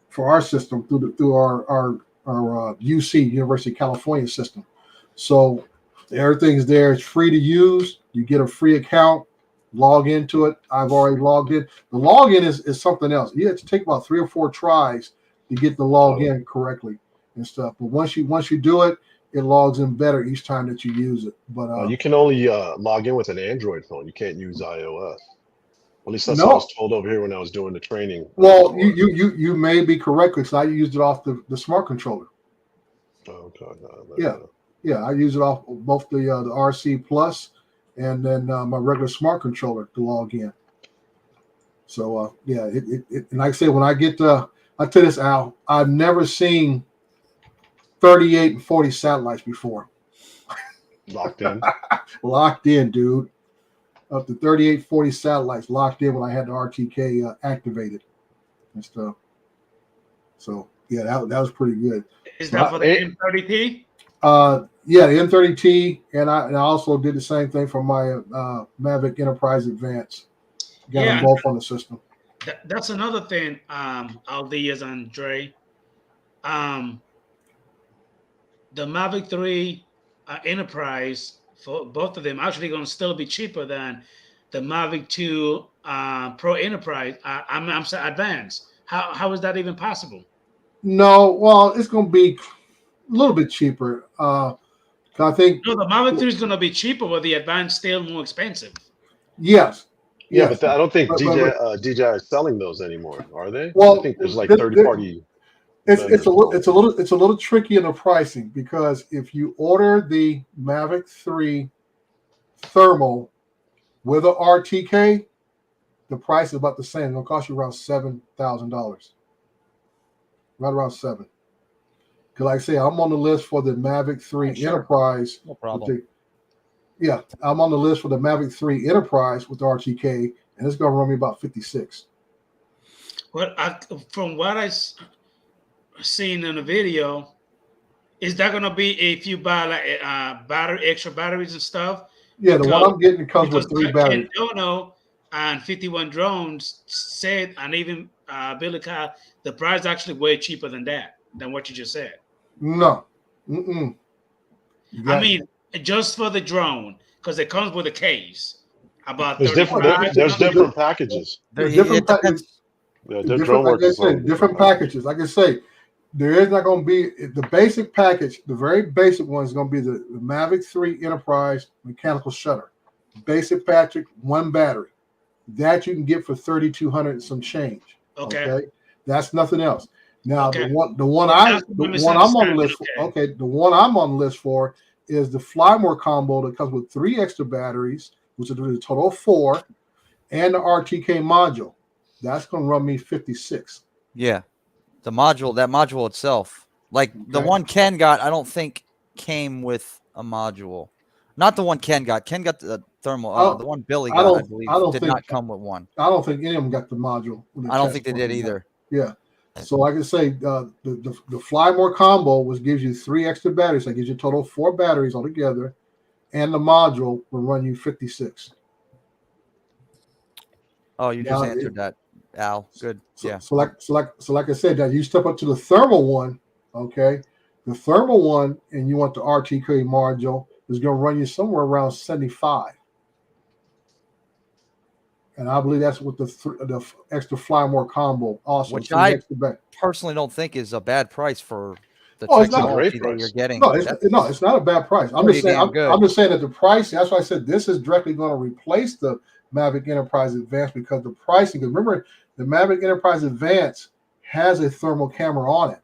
for our system through our UC, University of California system. So everything's there. It's free to use. You get a free account, log into it. I've already logged in. The login is something else. You have to take about 3 or 4 tries to get the login correctly and stuff. But once you do it, it logs in better each time that you use it. But You can only log in with an Android phone. You can't use iOS. At least that's what I no, was told over here when I was doing the training. well, for- you may be correct because I used it off the smart controller. Oh, okay. Yeah. Yeah, I use it off both the RC Plus and then my regular smart controller to log in. So yeah, it and like I say, when I get I tell you this, Al, I've never seen 38 and 40 satellites before. Locked in. Locked in, dude. Up to 38, 40 satellites locked in when I had the RTK activated and stuff. So yeah, that was pretty good. Is that for the M30T? Yeah, the M30T, and I also did the same thing for my Mavic Enterprise Advance. Got them both on the system. That's another thing, Aldias and Dre. The Mavic 3 Enterprise, for both of them, actually going to still be cheaper than the Mavic 2 Pro Enterprise. I'm sorry, Advanced. How is that even possible? No, well, it's going to be a little bit cheaper. I think No, the Mavic 3 is going to be cheaper, but the Advanced still more expensive. yes. Yeah, Yes. but I don't think But- DJI is selling those anymore, are they? Well, I think there's like the- third-party. It's a little tricky in the pricing because if you order the Mavic 3 thermal with a RTK, the price is about the same. It'll cost you around $7,000. Right around $7,000. Because like I say, I'm on the list for the Mavic 3 Sure. Enterprise. No problem. Yeah, I'm on the list for the Mavic 3 Enterprise with the RTK, and it's going to run me about 56. Well, from what I seen in the video, is that going to be if you buy like extra batteries and stuff? Yeah, the one I'm getting comes with 3 batteries. Dono and 51 Drones said, and even Billy Kyle, the price is actually way cheaper than what you just said. No. Mm-mm. I mean, just for the drone, because it comes with a case. About There's different packages. There's It different depends. Yeah, different, like I said, different packages. Like I say, there is not going to be the basic package. The very basic one is going to be the Mavic 3 Enterprise mechanical shutter. Basic package, 1 battery. That you can get for $3,200 and some change. Okay. That's nothing else. Now Okay. the one I'm on the list for. Okay, the one I'm on the list for is the Fly More combo that comes with 3 extra batteries, which is a total of 4, and the RTK module. That's going to run me 56. Yeah, that module itself, like the Okay. one Ken got, I don't think came with a module. Not the one Ken got. Ken got the thermal. The one Billy got, I believe, did not come with one. I don't think any of them got the module. I don't think they did either. Yeah. So like I say, the Fly More combo, which gives you 3 extra batteries, that gives you a total of 4 batteries altogether, and the module will run you 56. Oh, you just Now, answered that, Al. Good. Yeah. So like I said, that you step up to the thermal one, okay? The thermal one, and you want the RTK module, is going to run you somewhere around 75. And I believe that's with the extra Fly More combo also. Which 3 I extra personally don't think is a bad price for the Oh, it's not a technology great that price. you're getting. No, it's not a bad price. I'm pretty just saying. damn good. I'm just saying that the price. That's why I said this is directly going to replace the Mavic Enterprise Advance because the pricing. Because remember, the Mavic Enterprise Advance has a thermal camera on it.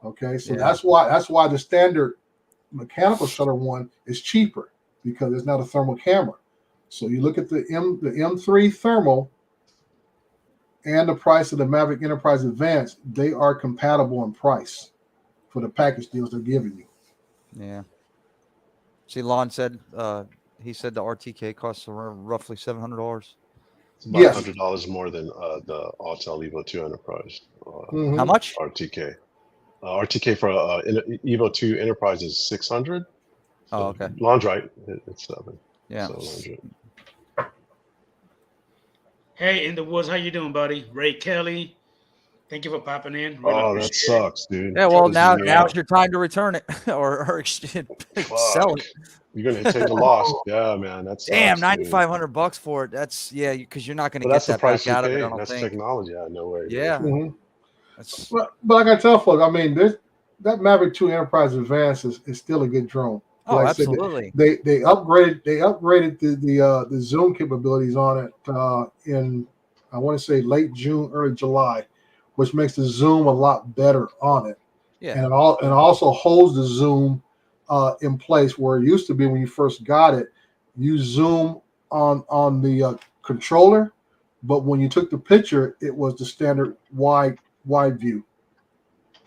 Okay, so Yeah. that's why the standard mechanical shutter one is cheaper because it's not a thermal camera. So you look at the M3 thermal and the price of the Mavic Enterprise Advance, they are compatible in price for the package deals they're giving you. Yeah. See, Lon said he said the RTK costs roughly $700. It's about Yes. $100 more than the Autel Evo 2 Enterprise. Mhm. How much? RTK. RTK for Evo 2 Enterprise is 600. Oh, okay. Lon's right. It's 7. Yeah. 700. Hey, in the woods, how you doing, buddy? Ray Kelly, thank you for popping in. Really Oh, that appreciate it. sucks, dude. Yeah, well, Pisses me now's off. your time to return it or sell it. You're gonna take a loss. Yeah, man. That's Damn, $9,500 for it. That's because you're not going to But get that's the that price back you out of it. pay. I don't That's think. technology. I no way. Yeah. Mhm. That's, But like I tell folks, I mean, that Mavic 2 Enterprise Advanced is still a good drone. Oh, Like I said, absolutely. they upgraded the zoom capabilities on it in, I want to say, late June, early July, which makes the zoom a lot better on it. Yeah. And it also holds the zoom in place where it used to be when you first got it. You zoom on the controller, but when you took the picture, it was the standard wide view.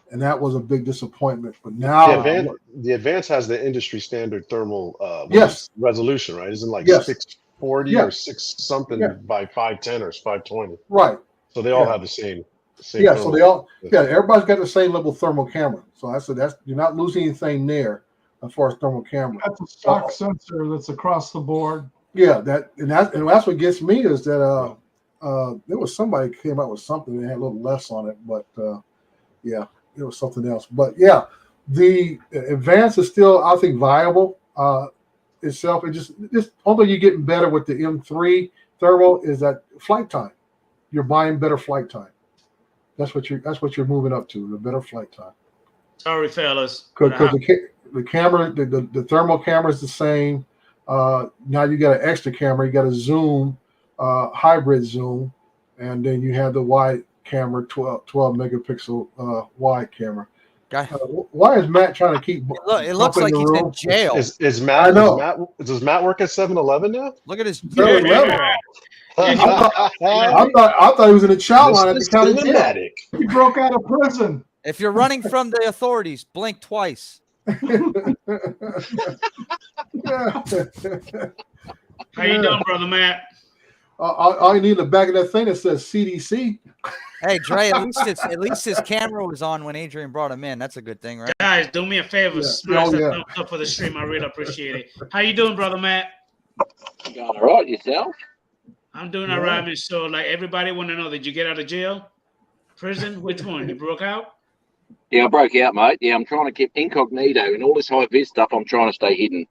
And that was a big disappointment. But now, the Advance has the industry standard thermal yes, resolution, right? Isn't it like yes, 640 yeah, or 6 something yeah, by 510 or 520? right, So they all yeah, have the same yeah. So they all, thermal. yeah, everybody's got the same level thermal camera. So I said you're not losing anything there as far as thermal camera. That's a stock sensor that's across the board. Yeah, that's what gets me is that there was somebody came out with something that had a little less on it, but yeah, it was something else. But yeah, the Advance is still, I think, viable itself. It just although you're getting better with the M3 thermal, is that flight time. You're buying better flight time. That's what you're moving up to, the better flight time. Sorry, fellas. Because the camera, the thermal camera is the same. Now you got an extra camera. You got a zoom, hybrid zoom, and then you have the wide camera, 12 megapixel wide camera. Why is Matt trying to keep? It looks like he's in jail. Is Matt? I know. Does Matt work at 7-Eleven now? Look at his. 7-Eleven. I thought he was in a child line at the county jail. He broke out of prison. If you're running from the authorities, blink twice. How you doing, brother Matt? All you need in the back of that thing that says CDC. Hey, Dre, at least his camera was on when Adrian brought him in. That's a good thing, right? Guys, do me a favor. Smash that thumbs up for the stream. I really appreciate it. How you doing, brother Matt? Going all right, yourself? I'm doing all right, man. So, like, everybody want to know, did you get out of jail? Prison? Which one? You broke out? Yeah, I broke out, mate. Yeah, I'm trying to keep incognito and all this high-vis stuff. I'm trying to stay hidden.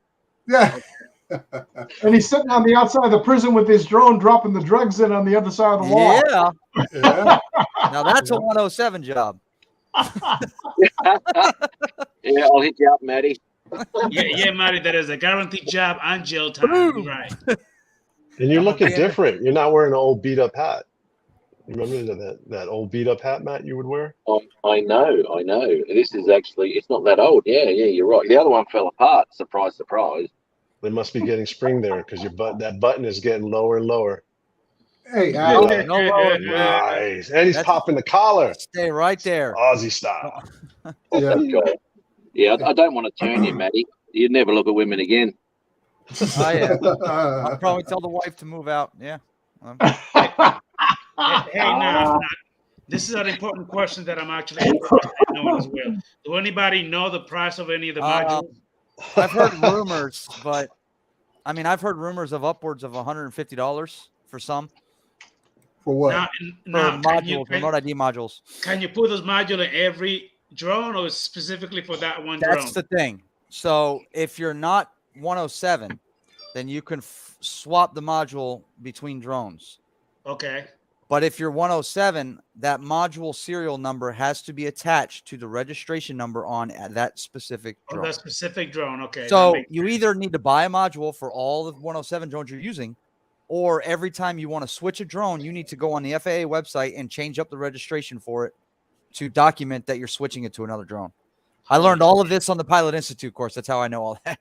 Yeah. And he's sitting on the outside of the prison with his drone, dropping the drugs in on the other side of the wall. Yeah. Now that's a 107 job. Yeah, I'll hit you up, Matty. Yeah, Matty, that is a guaranteed job and jail time. Right. And you're looking different. You're not wearing an old beat-up hat. Remember that old beat-up hat, Matt, you would wear? I know. This is actually, it's not that old. Yeah, you're right. The other one fell apart. Surprise, surprise. They must be getting spring there because that button is getting lower and lower. Hey, Al. Nice. And he's popping the collar. Stay right there. Aussie style. Yeah, I don't want to turn you, Matty. You'd never look at women again. Oh, yeah. I'll probably tell the wife to move out. Yeah. Hey, now, this is an important question that I'm actually interested in knowing as well. Do anybody know the price of any of the modules? I've heard rumors, but I mean, I've heard rumors of upwards of $150 for some. For what? For modules, remote ID modules. Can you put those modules in every drone, or specifically for that one drone? That's the thing. So if you're not 107, then you can swap the module between drones. Okay. But if you're 107, that module serial number has to be attached to the registration number on that specific drone. That specific drone, okay. So you either need to buy a module for all the 107 drones you're using, or every time you want to switch a drone, you need to go on the FAA website and change up the registration for it to document that you're switching it to another drone. I learned all of this on the Pilot Institute course. That's how I know all that.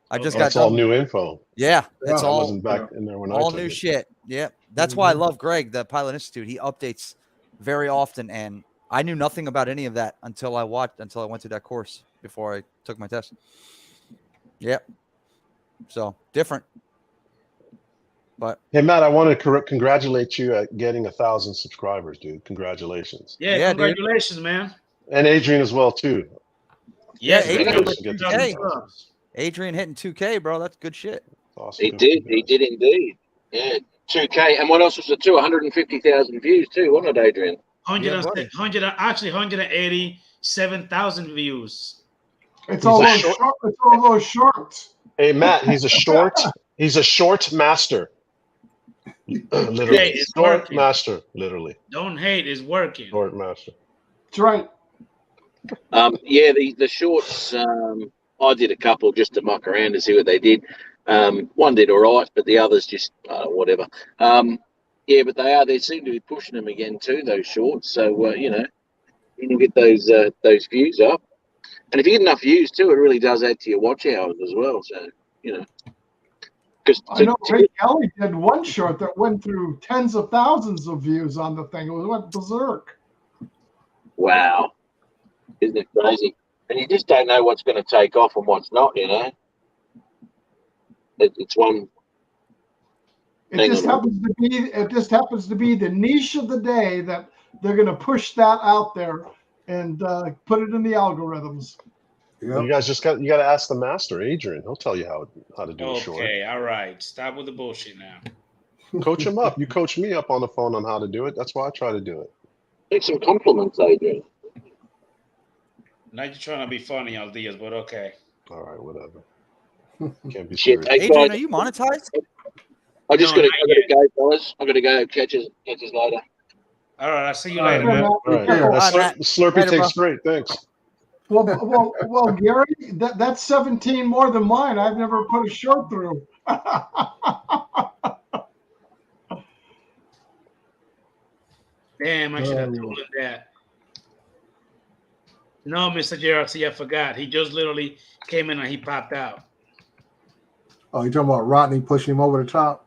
I just got all new info. Yeah, it's all wasn't back in there when all new shit. Yeah, that's why I love Greg, the Pilot Institute. He updates very often, and I knew nothing about any of that until I went through that course before I took my test. Yep. So different. But hey, Matt, I want to congratulate you at getting 1,000 subscribers, dude. Congratulations. Yeah, congratulations, man. And Adrian as well too. Yeah, Adrian hitting 2K, bro. That's good shit. Awesome. He did indeed. Yeah, 2K. And what else was it too? 150,000 views too, wasn't it, Adrian? 187,000 views. It's all those shorts. Hey, Matt, he's a short master. Literally. Hey, it's short working. master, literally. Don't hate, it's working. Short master. That's right. Yeah, the shorts. I did a couple just to muck around to see what they did. One did all right, but the others just whatever. Yeah, but they seem to be pushing them again too. Those shorts. So you know, you can get those views up, and if you get enough views too, it really does add to your watch hours as well. So you know, because I know Ray Kelly did one short that went through tens of thousands of views on the thing. It went berserk. wow, isn't it crazy? And you just don't know what's going to take off and what's not. You know, it's one. It just happens to be the niche of the day that they're going to push that out there and put it in the algorithms. Yep. You guys you got to ask the master, Adrian. He'll tell you how to do a short. Okay, all right. Stop with the bullshit now. Coach him up. You coach me up on the phone on how to do it. That's why I try to do it. Take some compliments, Adrian. Now you're trying to be funny, Aldias, but okay. All right, whatever. Can't be Shit, serious. hey, Adrian, guys, are you monetized? I just No, got not to go, fellas. I got to go. Catch us later. All right, I'll see you All right, later, man. All right. Yeah. That Matt. Slurpee Later, tastes bro. great. Thanks. Well, Gary, that's 17 more than mine. I've never put a short through. Damn, I should have told him that. No, Mr. Gerald, see, I forgot. He just literally came in and he popped out. Oh, you talking about Rodney pushing him over the top?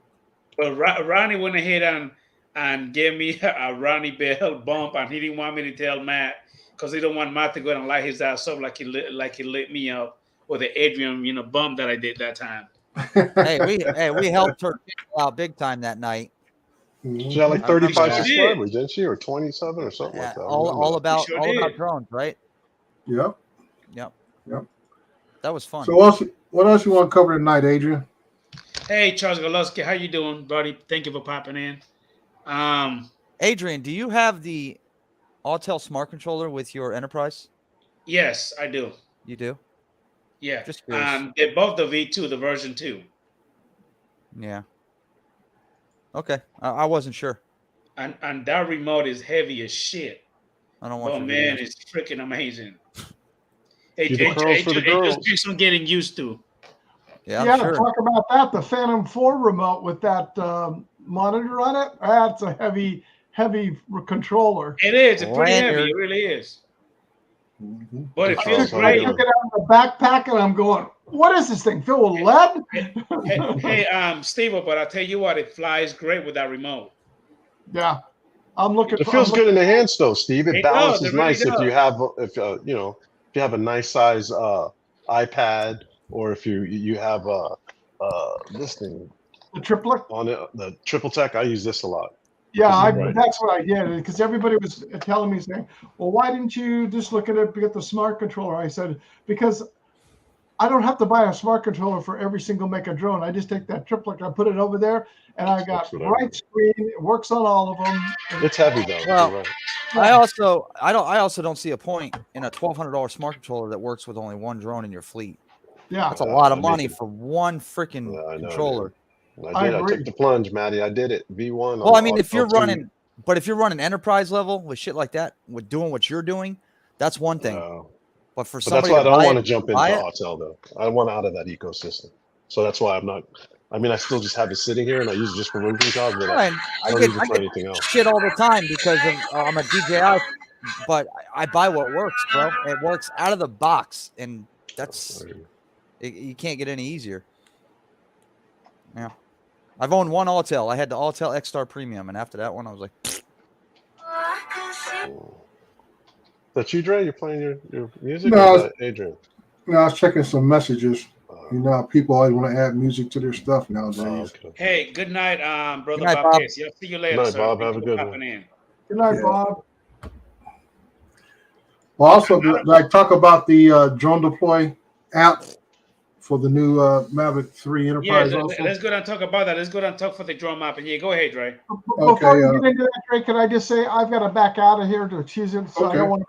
But Ronnie went ahead and gave me a Ronnie Bell bump, and he didn't want me to tell Matt because he don't want Matt to go and light his ass up like he lit me up with the Adrian, bump that I did that time. Hey, we helped her out big time that night. She had like 35 sure subscribers, didn't she? Or 27 or something like that. All about sure all about did. drones, right? Yep. Yep. Yep. That was fun. So what else you want to cover tonight, Adrian? Hey, Charles Goloski, how you doing, buddy? Thank you for popping in. Adrian, do you have the Autel smart controller with your Enterprise? Yes, I do. You do? Yeah. Just curious. They're both the V2, the version 2. Yeah. Okay. I wasn't sure. And that remote is heavy as shit. I don't want Oh your man, videos. it's freaking amazing. Do the curls for the It girls. just takes some getting used to. Yeah, Yeah, I'm sure. talk about that. The Phantom 4 remote with that monitor on it. That's a heavy controller. It is. It's pretty heavy. Lanyard. It really is. Mm-hmm. But it Hey, feels Charles, how you I great. doing? took it out of the backpack and I'm going, what is this thing? Filled with lead? Hey, Steve, but I'll tell you what, it flies great with that remote. Yeah. I'm looking It for feels good in the hands, though, Steve. It It does. balances It really nice if does. you have, if you have a nice size iPad, or if you have this thing the triplet. on it, the Triple Tech. I use this a lot. Yeah, Right. that's what I did, because everybody was telling me, saying, well, why didn't you just look at it, get the smart controller? I said, because I don't have to buy a smart controller for every single make a drone. I just take that triplet, I put it over there, and I got That's what I bright do. screen. It works on all of them. It's heavy though. Well, You're right. I also don't see a point in a $1,200 smart controller that works with only one drone in your fleet. Yeah, That's a lot of I make money it- for one freaking Yeah, I know, controller. I I did. I agree. took the plunge, Matty. I did it. V1. Well, I mean, on if you're L2. running enterprise level with shit like that, with doing what you're doing, that's one thing. But for But that's somebody why I to don't buy want to it, jump into buy it, Autel though. I want out of that ecosystem. So that's why I'm not. I mean, I still just have it sitting here, and I use it just for roofing jobs. But fine. I don't use it for anything else. shit all the time because of I'm a DJI, but I buy what works, bro. It works out of the box, and that's you can't get any easier. Yeah, I've owned one Autel. I had the Autel X-Star Premium, and after that one, I was like, That you, Dre? You're playing your music? No, Or is that Adrian? No, I was checking some messages. You know, how people always want to add music to their stuff nowadays. Okay. Hey, good night, brother Good night, Bob. Bob. Casey. I'll see you later, Good night, sir. Bob. Thank Have you a for good popping in. Good night, Yeah. Bob. Well, also, like talk about the drone deploy app for the new Mavic 3 Yeah, Enterprise. Also, let's go down and talk about that. Let's go down and talk for the drone map. And yeah, go ahead, Dre. Before you get into that, Drake, can I just say I've got to back out of here to choose it, so I Okay. don't want to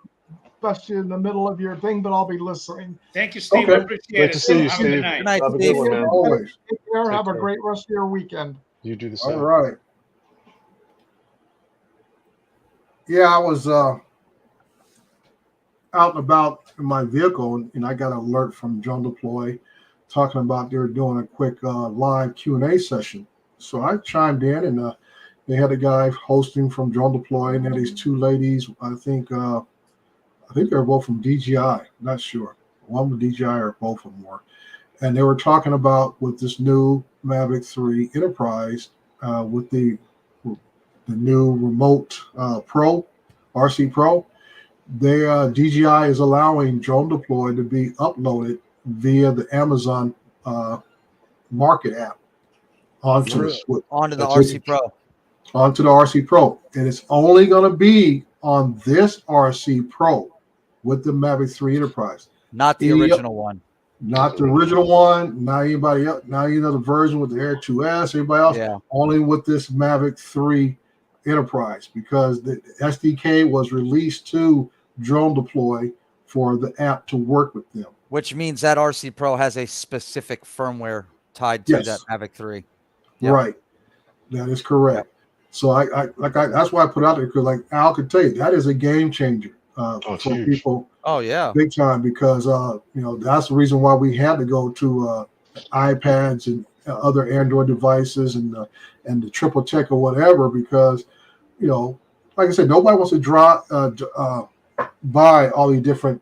bust you in the middle of your thing, but I'll be listening. Thave you, Steve. Okay. I appreciate Great it. to see you, Have a Steve. good night. "Good night, Have a Steve." good one, man. always. Take care. Take Have a care. great rest of your weekend. You do the All same. right. Yeah, I was out and about in my vehicle, and I got an alert from Drone Deploy talking about they were doing a quick live Q&A session. So I chimed in, and they had a guy hosting from Drone Deploy, and then these two ladies. I think they're both from DJI. Not sure. One with DJI or both of them were, and they were talking about with this new Mavic 3 Enterprise with the new remote Pro, RC Pro. DJI is allowing Drone Deploy to be uploaded via the Amazon Market app onto the RC Pro. Onto the RC Pro, and it's only going to be on this RC Pro with the Mavic 3 Enterprise, not the original one. Not the original one. Not anybody else. Not the version with the Air 2S. Everybody else. Yeah. Only with this Mavic 3 Enterprise, because the SDK was released to Drone Deploy for the app to work with them. Which means that RC Pro has a specific firmware tied to that Mavic 3. Yep. Right. That is correct. Yep. So that's why I put out there, because like Al could tell you, that is a game changer for huge. people. Oh yeah, big time, because that's the reason why we had to go to iPads and other Android devices and the triple tech or whatever, because like I said, nobody wants to buy all these different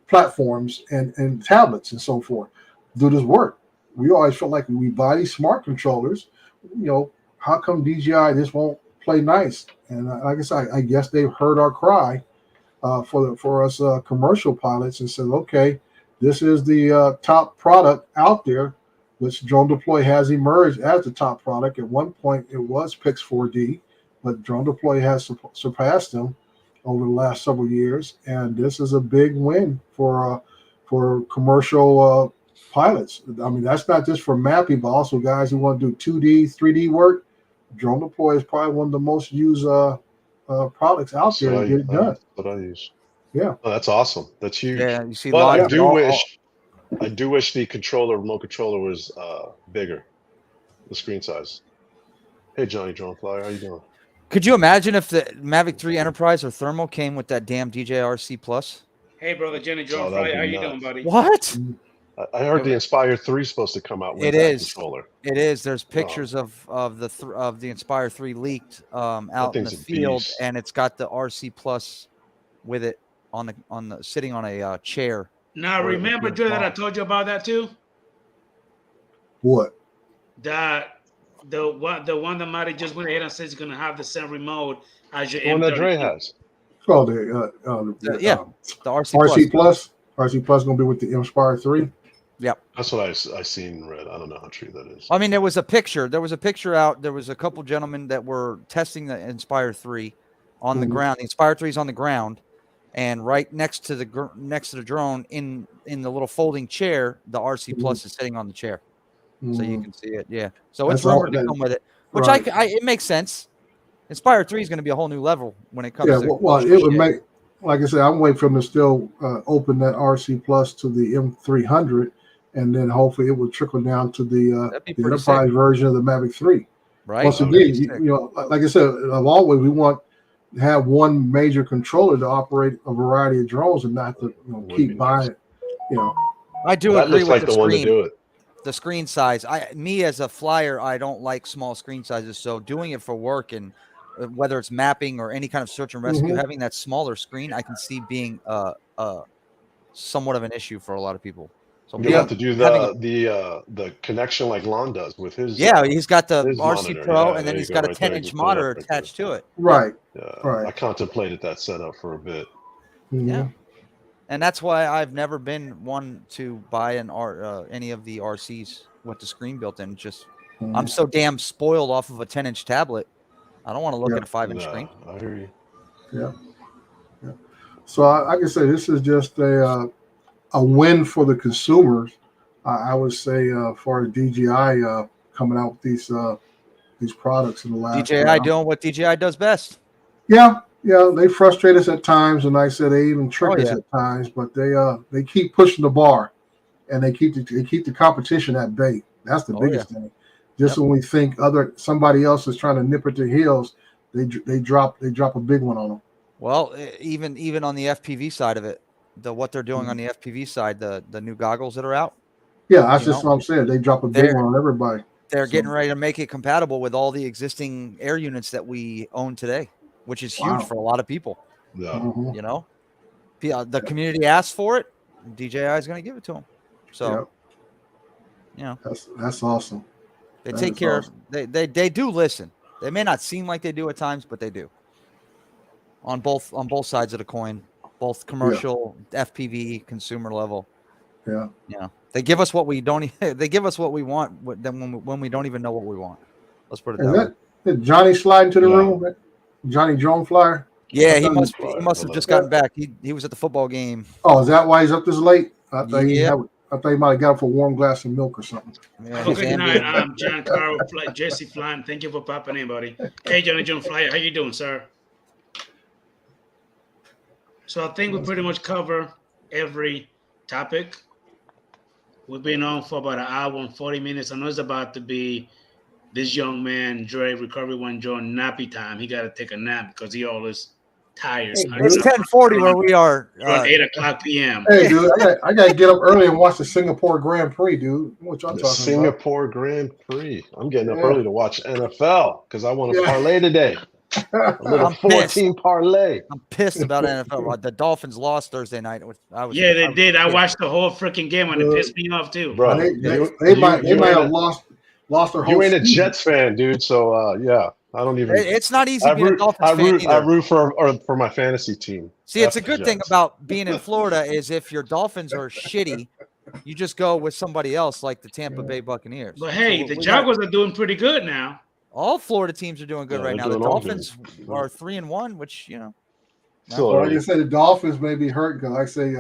platforms and tablets and so forth do this work. We always felt like when we buy these smart controllers, how come DJI this won't play nice? And like I said, I guess they've heard our cry for us commercial pilots and said, okay, this is the top product out there, which Drone Deploy has emerged as the top product. At one point, it was Pix 4D, but Drone Deploy has surpassed them over the last several years, and this is a big win for commercial pilots. I mean, that's not just for mapping, but also guys who want to do 2D, 3D work. Drone Deploy is probably one of the most used products out there to get it done. That's what I use. Yeah. Oh, that's awesome. That's huge. Yeah, you see. But I do wish the remote controller was bigger, the screen size. Hey, Johnny Drone Flyer, how you doing? Could you imagine if the Mavic 3 Enterprise or Thermal came with that damn DJI RC Plus? Hey, brother, Jenny Drone Flyer, how you doing, buddy? What? I heard the Inspire 3 is supposed to come out with it that is. controller. It is. There's pictures of the Inspire 3 leaked out in the field, and it's got the RC Plus with it on the sitting on a chair. Now remember, Joe, that I told you about that too. What? That the one that Marty just went ahead and says is going to have the same remote as your the one that Dre M30T. has. Oh, the RC Plus. RC Plus going to be with the Inspire 3. Yep. That's what I seen and read. I don't know how true that is. I mean, there was a picture. There was a picture out. There was a couple gentlemen that were testing the Inspire 3 on the ground. The Inspire 3 is on the ground, and right next to the drone in the little folding chair, the RC Plus is sitting on the chair, so you can see it. Yeah. So it's rumored to come with it, which it makes sense. Inspire 3 is going to be a whole new level when it comes. Yeah. Well, it would make. Like I said, I'm waiting for them to still open that RC Plus to the M300, and then hopefully it will trickle down to the enterprise version of the Mavic 3. Right. Once again, like I said, of always, we want to have one major controller to operate a variety of drones and not to keep buying it. I do that agree looks with like the one screen. to do it. The screen size. Me as a flyer, I don't like small screen sizes. So doing it for work and whether it's mapping or any kind of search and rescue, having that smaller screen, I can see being somewhat of an issue for a lot of people. So you have to do the connection like Lon does with his. Yeah, he's got the RC monitor. Pro, and then he's got a 10-inch monitor attached to it. Right. Right. I contemplated that setup for a bit. Yeah. And that's why I've never been one to buy any of the RCs with the screen built in. Just I'm so damn spoiled off of a 10-inch tablet. I don't want to look at a 5-inch screen. I hear you. Yeah. So I can say this is just a win for the consumers. I would say for DJI coming out with these products in the last. DJI doing what DJI does best. Yeah, they frustrate us at times, and I said they even trick us at times. But they keep pushing the bar, and they keep the competition at bay. That's the biggest thing. Just when we think somebody else is trying to nip at their heels, they drop a big one on them. Well, even on the FPV side of it, what they're doing on the FPV side, the new goggles that are out. Yeah, that's You just know, what I'm saying. They drop a big one on everybody. They're So- getting ready to make it compatible with all the existing air units that we own today, which is huge Wow. for a lot of people. Yeah. Mhm. You know, the community asked for it. DJI is going to give it to them. So, you know, That's awesome. they That take is care. awesome. They do listen. They may not seem like they do at times, but they do. On both sides of the coin, both commercial, FPV, consumer level. Yeah. You know, they give us what we don't. They give us what we want. Then when we don't even know what we want. Let's put it Is that way. did Johnny slide into the Yeah. room? Johnny Drone Flyer? Yeah, I he thought must he- have just gotten back. He was at the football game. Oh, is that why he's up this late? I thought Yep. I thought he might have got up for a warm glass of milk or something. Yeah, Have a his good night, ambient. John Carl, Jesse Flan. Thank you for popping in, buddy. Hey, Johnny John Flyer, how you doing, sir? So I think we pretty much cover every topic. We've been on for about an hour and 40 minutes. I know it's about to be this young man, Dre, Recovery One Joe, nappy time. He got to take a nap because he always tired. Hey, It's 10:40 where we are. Around 8 o'clock p.m. Hey, dude, I got to get up early and watch the Singapore Grand Prix, dude. What y'all The talking Singapore Grand Prix. I'm getting up Yeah. early to watch NFL because I want to Yeah. parlay today. about? A little I'm pissed. 14 parlay. I'm pissed about NFL. The Dolphins lost Thursday night. Yeah, they did. I watched the whole freaking game and it pissed me off too. Bro, they you might ain't have a- lost their whole you ain't a season. Jets fan, dude. So yeah, I don't even. It's not easy I being a root, Dolphins I fan root, I either. root for my fantasy team. See, it's a F good thing Jets. about being in Florida is if your Dolphins are shitty, you just go with somebody else like the Tampa Bay Buccaneers. But hey, So the we Jaguars are doing pretty good now. all Florida teams are doing good Yeah, right they're now. The doing all Dolphins good. are 3-1, which Still Well, like early. I said, the Dolphins may be hurt because, like I say,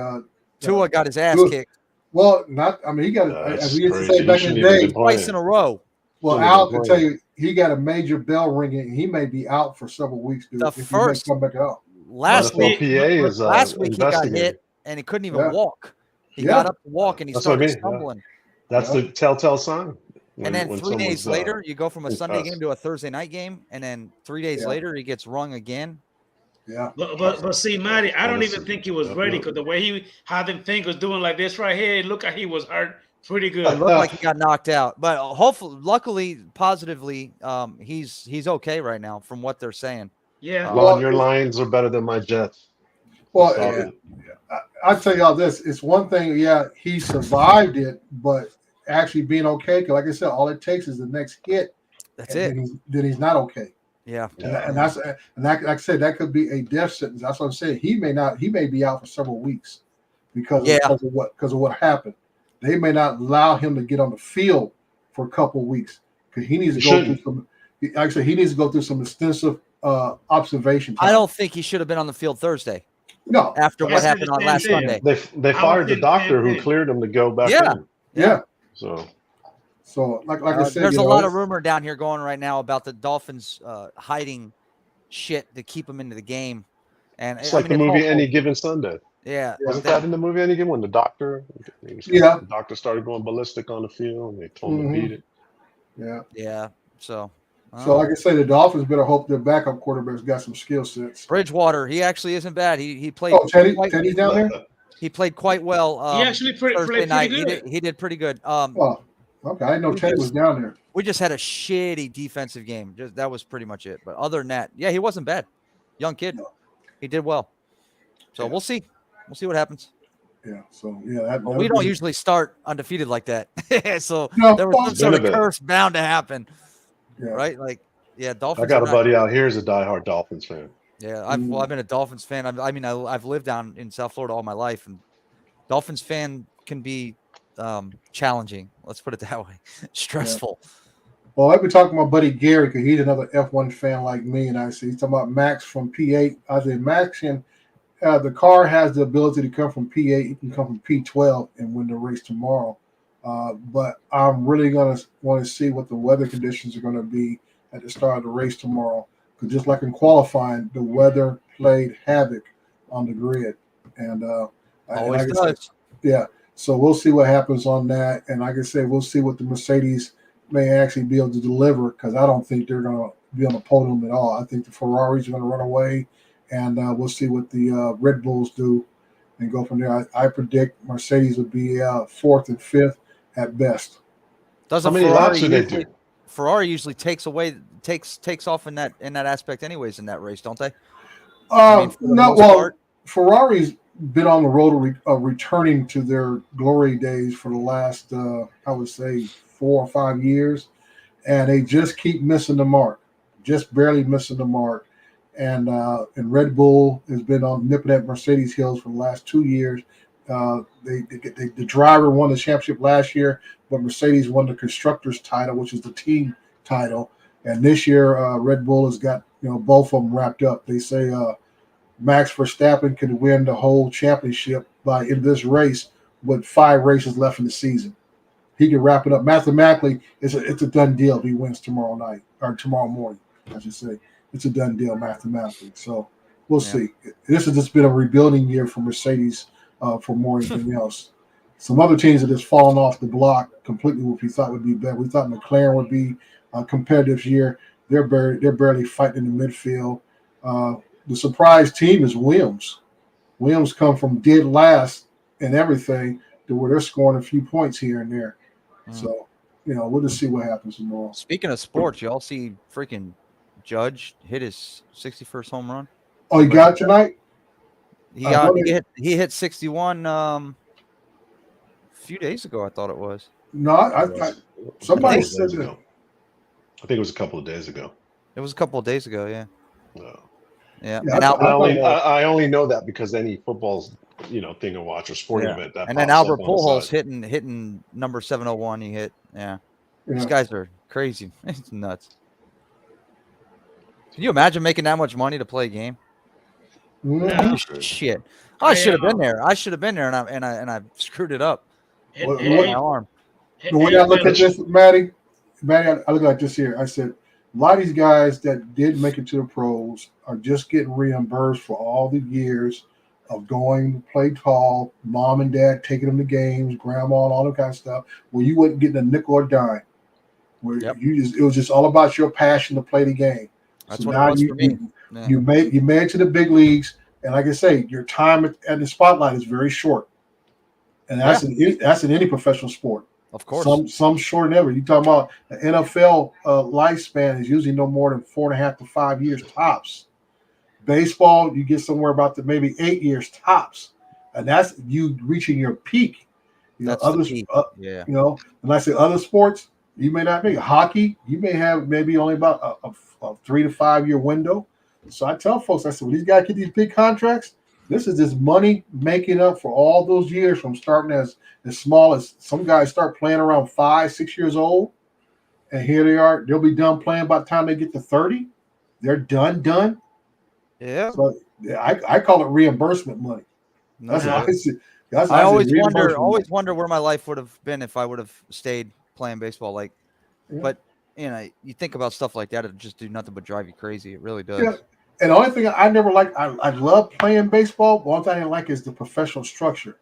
Tua got his ass Tua- kicked well, not. I mean, he got That's as we used to crazy. say He back in shouldn't the even day. be twice playing. in a row. Well, Shouldn't Al even can be tell playing. you he got a major bell ringing. He may be out for several weeks, dude. The if first- he may come back out. Last But- week, NFLPA is last week he got investigating. hit and he couldn't even Yeah. walk. He Yeah. got up to walk and he That's what I started mean, yeah. stumbling. That's Yeah. the telltale sign. And then when 3 days someone's, later, you go from a Sunday concussed. game to a Thursday night game, and then 3 days Yeah. later he gets rung again. Yeah. But see, Matty, I don't Honestly, even think he was yep, ready yep. because the way he had them thing was doing like this right here, it looked like he was hurt pretty It good. looked like he got knocked out, but hopefully, luckily, positively, he's okay right now from what they're saying. Yeah. Lon, your Lions are better than my Jets. Well, Stop yeah. it. I tell y'all this: it's one thing, yeah, he survived it, but actually being okay. Because, like I said, all it takes is the next hit. That's and it. Then he's not okay. Yeah. And that's like I said, that could be a death sentence. That's what I'm saying. He may be out for several weeks because of what happened. They may not allow him to get on the field for a couple of weeks because he needs to go through some. Like I said, he needs to go through some extensive observation time. I don't think he should have been on the field Thursday No. after Yes, what happened the on same last thing. Sunday. They fired the think doctor same who thing. cleared him to go back Yeah. in. Yeah. So Like I said, There's you a know, lot of rumor down here going right now about the Dolphins hiding shit to keep him into the game, and it's I like mean, the movie awful. Any Given Sunday. Yeah, Wasn't that in the movie Any Given when the doctor? Yeah. The doctor started going ballistic on the field and they told him to beat it. Yeah. Yeah. So Like I say, the Dolphins better hope their backup quarterback's got some skill sets. Bridgewater, he actually isn't bad. He played. Oh, Teddy's down there. He played quite well. He actually played Thursday pretty night. good. He did pretty good. Oh, okay. I didn't know We Teddy just- was down there. We just had a shitty defensive game. That was pretty much it. But other than that, yeah, he wasn't bad. Young kid. No. He did well. So Yeah. we'll see. We'll see what happens. Yeah. So yeah, But we don't usually start undefeated like that. So No, there was well, some sort of been a bit. curse bound to happen, Yeah. right? Like, yeah, Dolphins. I got are a not- buddy out here who's a diehard Dolphins fan. Yeah, I've been a Dolphins fan. I've lived down in South Florida all my life, and Dolphins fan can be challenging. Let's put it that way. Stressful. Well, I've been talking to my buddy Gary because he's another F1 fan like me, and I see he's talking about Max from P8. I said Max can. The car has the ability to come from P8. It can come from P12 and win the race tomorrow. But I'm really gonna want to see what the weather conditions are going to be at the start of the race tomorrow. Because just like in qualifying, the weather played havoc on the grid, and Always like I said, does. yeah. So we'll see what happens on that, and like I said, we'll see what the Mercedes may actually be able to deliver. Because I don't think they're going to be on the podium at all. I think the Ferraris are going to run away, and we'll see what the Red Bulls do. and go from there. I predict Mercedes will be fourth and fifth at best. Doesn't How many Ferrari laps do they usually, do? Ferrari usually takes off in that aspect anyways in that race, don't they? For the No, most well, part. Ferrari's been on the road of returning to their glory days for the last, I would say, 4 or 5 years, and they just keep missing the mark, just barely missing the mark. And Red Bull has been on nipping at Mercedes heels for the last 2 years. The driver won the championship last year, but Mercedes won the constructors title, which is the team title. And this year, Red Bull has got both of them wrapped up. They say Max Verstappen could win the whole championship in this race with 5 races left in the season. He could wrap it up mathematically. It's a done deal if he wins tomorrow night or tomorrow morning, I should say. It's a done deal mathematically. So we'll see. This has just been a rebuilding year for Mercedes for more than anything else. Some other teams that just fallen off the block completely, what we thought would be better. We thought McLaren would be a competitive year. They're barely fighting in the midfield. The surprise team is Williams. Williams come from dead last and everything to where they're scoring a few points here and there. So, we'll just see what happens tomorrow. Speaking of sports, y'all see freaking Judge hit his 61st home run. Oh, you got it tonight? He hit 61 a few days ago, I thought it was. No, somebody said that. I think it was a couple of days ago. It was a couple of days ago, yeah. No. Yeah. Yeah, And I only know that because any football's thing to watch or sporting event that. And then Albert Pujols hitting number 701. He hit. Yeah. These guys are crazy. It's nuts. Can you imagine making that much money to play a game? No. Shit. I should have been there. I should have been there, and I screwed it up. My arm. When I look at this, Maddie, I look like this here. I said, a lot of these guys that did make it to the pros are just getting reimbursed for all the years of going to play tall, mom and dad taking them to games, grandma, and all that kind of stuff, where you wasn't getting a nickel or dime. Where it was just all about your passion to play the game. That's what it was for me. You made it to the big leagues, and like I say, your time at the spotlight is very short, and that's in any professional sport. Of course, some short than ever. You talking about the NFL lifespan is usually no more than 4.5 to 5 years tops. Baseball, you get somewhere about maybe 8 years tops, and that's you reaching your peak. That's others, the peak. And I say other sports, you may not be. Hockey, you may have maybe only about a 3 to 5 year window. So I tell folks, I said, when these guys get these big contracts, this is just money making up for all those years from starting as small as some guys start playing around 5, 6 years old. And here they are. They'll be done playing by the time they get to 30. They're done. Yeah. So I call it reimbursement money. That's what I see. I always wonder where my life would have been if I would have stayed playing baseball. But you think about stuff like that, it just do nothing but drive you crazy. It really does. Yeah. And the only thing I never liked, I love playing baseball. But one thing I didn't like is the professional structure.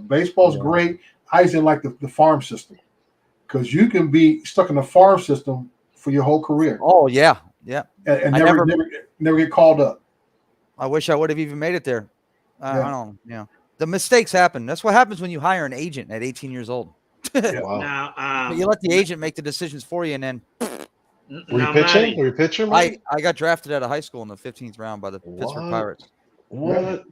Baseball's great. I just didn't like the farm system because you can be stuck in the farm system for your whole career. Oh yeah. And never get called up. I wish I would have even made it there. I don't know. The mistakes happen. That's what happens when you hire an agent at 18 years old. Wow. Now, you let the agent make the decisions for you, and then. Were you pitching? I got drafted out of high school in the 15th round by the Pittsburgh Pirates. What?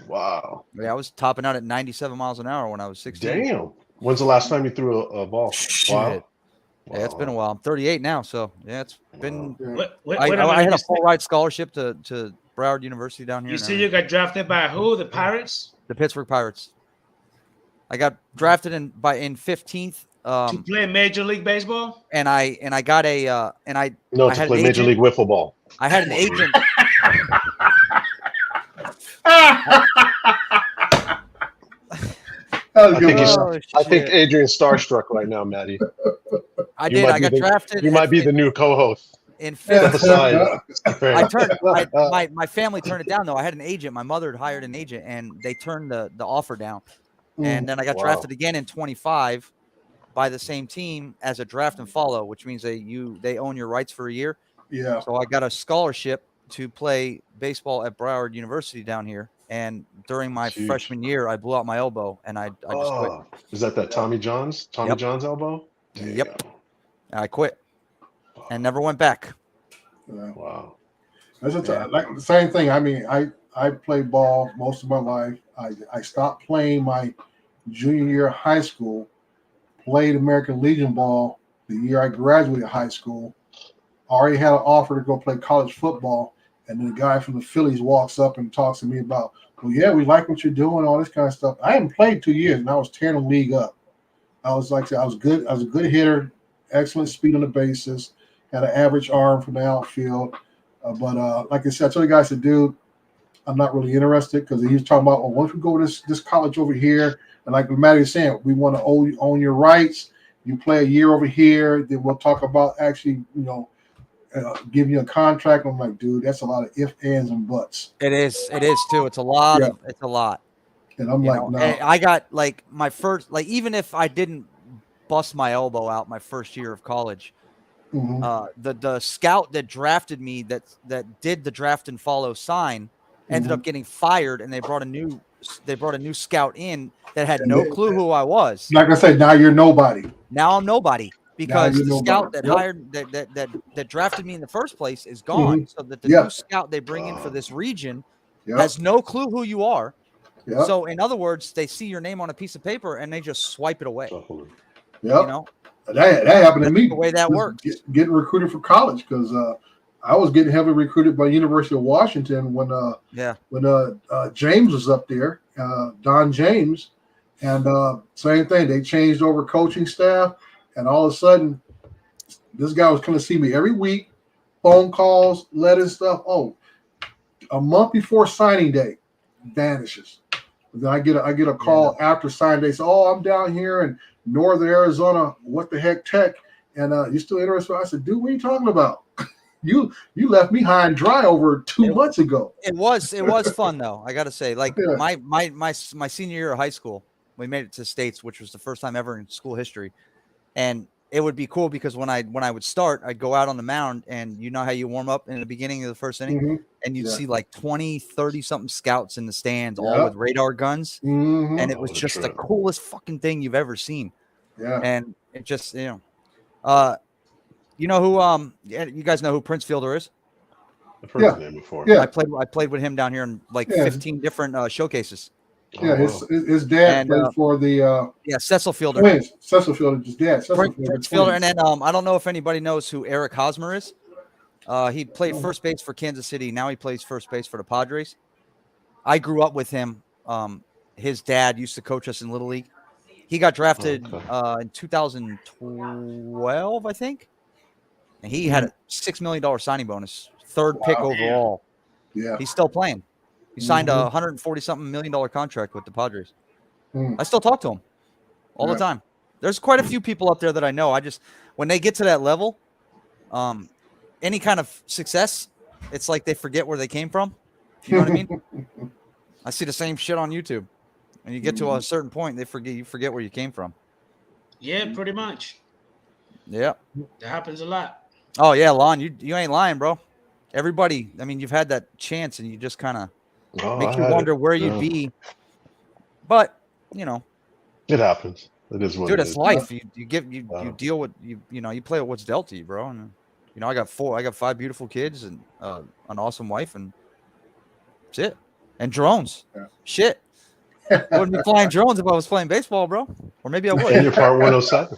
Wow. Yeah, I was topping out at 97 miles an hour when I was 16. Damn. When's the last time you threw a ball? Wow. Yeah, it's been a while. I'm 38 now, so it's been. I had a full ride scholarship to Broward University down here. You said you got drafted by who? The Pirates? The Pittsburgh Pirates. I got drafted in 15th. To play Major League Baseball? And I got to play Major League Wiffle Ball. I had an agent. I think Adrian's starstruck right now, Maddie. I got drafted. You might be the new co-host. In 5th. I my family turned it down though. I had an agent. My mother had hired an agent, and they turned the offer down. And then I got drafted again in 25 by the same team as a draft and follow, which means they own your rights for a year. Yeah. So I got a scholarship to play baseball at Broward University down here And during my Huge. freshman year, I blew out my elbow, and I just quit. Oh, is that Tommy John's Yep. John's elbow? There you Yep. go. I quit and never went back. Yeah. Wow. That's Yeah. like the same thing. I mean, I played ball most of my life. I stopped playing my junior year of high school. Played American Legion ball the year I graduated high school. Already had an offer to go play college football, and then the guy from the Phillies walks up and talks to me about, well, yeah, we like what you're doing, all this kind of stuff. I hadn't played 2 years, and I was tearing the league up. I was like, I was good. I was a good hitter, excellent speed on the bases, had an average arm from the outfield. But like I said, I told the guy, I said, dude, I'm not really interested, because he was talking about, oh, once we go to this college over here, and like Matty was saying, we want to own your rights. You play a year over here, then we'll talk about actually, give you a contract. I'm like, dude, that's a lot of ifs, ands, and buts. It is too. It's a lot Yeah. of. It's a lot. And I'm You like, know, no. and I got like my first, like even if I didn't bust my elbow out my first year of college, Mhm. the scout that drafted me, that did the draft and follow sign, ended up getting fired, and they brought a new scout in that had And no they- clue who I was. Like I said, now you're nobody. Now I'm nobody, because you're the nobody. scout that Yep. hired that drafted me in the first place is gone. Mhm. So that the Yeah. new scout they bring in for this region Yep. has no clue who you are. Yep. So in other words, they see your name on a piece of paper and they just swipe it away. Yep. You know, That happened to that's me. the way that Just works. Getting recruited for college, because I was getting heavily recruited by University of Washington when James was up there, Don James, and same thing. They changed over coaching staff, and all of a sudden, this guy was coming to see me every week, phone calls, letters, stuff. Oh, a month before signing day, vanishes. Then I get a call after signing day. So, oh, I'm down here in northern Arizona. What the heck, Tech? And you still interested? I said, dude, what are you talking about? You left me high and dry over 2 months ago. It was fun though. I got to say, like my senior year of high school, we made it to states, which was the first time ever in school history. And it would be cool because when I would start, I'd go out on the mound, and you know how you warm up in the beginning of the first inning, and you'd see like 20, 30 something scouts in the stands, all with radar guns. And it was just the coolest fucking thing you've ever seen. Yeah. And it just, you know who, you guys know who Prince Fielder is? I've heard his name before. Yeah. I played with him down here in like 15 different showcases. Yeah, his dad played for the Cecil Fielder. Twins. Cecil Fielder, his dad. Prince Fielder, and then I don't know if anybody knows who Eric Hosmer is. He played first base for Kansas City. Now he plays first base for the Padres. I grew up with him. His dad used to coach us in Little League. He got drafted in 2012, I think. And he had a $6 million signing bonus, third pick overall. Yeah. He's still playing. He signed a $140-something million contract with the Padres. I still talk to him all the time. There's quite a few people up there that I know. When they get to that level, any kind of success, it's like they forget where they came from. You know what I mean? I see the same shit on YouTube. When you get to a certain point, you forget where you came from. Yeah, pretty much. Yeah. That happens a lot. Oh, yeah, Lon, you ain't lying, bro. Everybody, I mean, you've had that chance, and you just kind of make you wonder where you'd be. But, it happens. It is what dude, it it's is. life. You deal with you play with what's dealt to you, bro. And I got 5 beautiful kids and an awesome wife, and that's it. And drones. Yeah. Shit. I wouldn't be flying drones if I was playing baseball, bro. Or maybe I would. And you're part 107.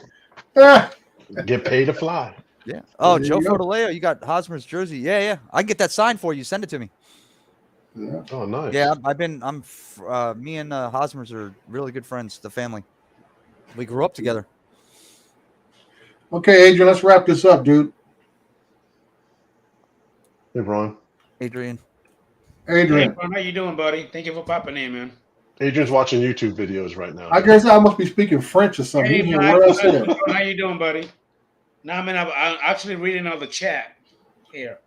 Get paid to fly. Yeah. Oh, Joe Fortaleo, you got Hosmer's jersey. Yeah. I can get that signed for you. Send it to me. Yeah. Oh, nice. Yeah, me and Hosmer's are really good friends, the family. We grew up together. Okay, Adrian, let's wrap this up, dude. Hey, Ron. Adrian. Hey, Ron, how you doing, buddy? Thank you for popping in, man. Adrian's watching YouTube videos right now. I guess I must be speaking French or something. Hey, What else is it? how you doing, buddy? No, I'm actually reading all the chat here.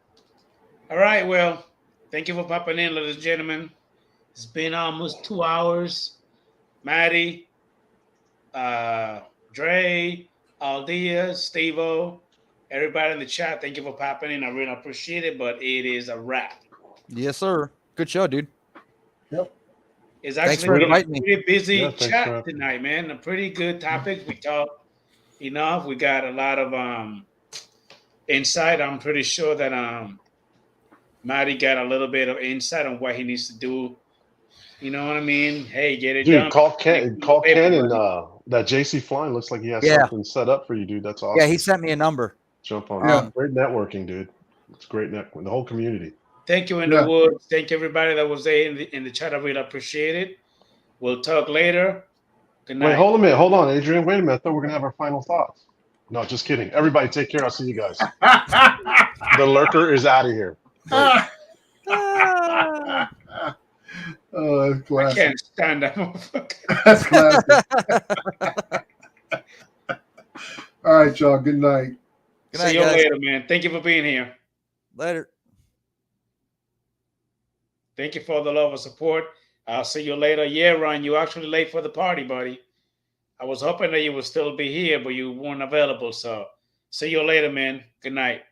All right, well, thank you for popping in, ladies and gentlemen. It's been almost 2 hours. Maddie, Dre, Aldia, Steve-O, everybody in the chat, thank you for popping in. I really appreciate it, but it is a wrap. Yes, sir. Good show, dude. Yep. It's Thanks actually for been a inviting me. pretty busy Yeah, thanks for chat having me. tonight, man. A pretty good topic. We talked enough. We got a lot of insight. I'm pretty sure that Matty got a little bit of insight on what he needs to do. You know what I mean? Hey, get it Dude, done. call Make Ken. some Call paper Ken and money. that JC Flying looks like he has Yeah. something set up for you, dude. That's awesome. Yeah, he sent me a number. Jump on Yeah. that. Great networking, dude. It's great networking. The whole community. Thank you in the woods. Thank everybody that was there in the chat. I really appreciate it. We'll talk later. Good night. Wait, hold a minute. Hold on, Adrian. Wait a minute. I thought we're gonna have our final thoughts. No, just kidding. Everybody, take care. I'll see you guys. The lurker is out of here. Ah. Oh, that's I classic. can't stand that motherfucker. That's classic. All right, y'all. Good night. Good See night, you guys. later, man. Thank you for being here. Later. Thank you for the love and support. I'll see you later. Yeah, Ron, you actually late for the party, buddy. I was hoping that you would still be here, but you weren't available. So see you later, man. Good night.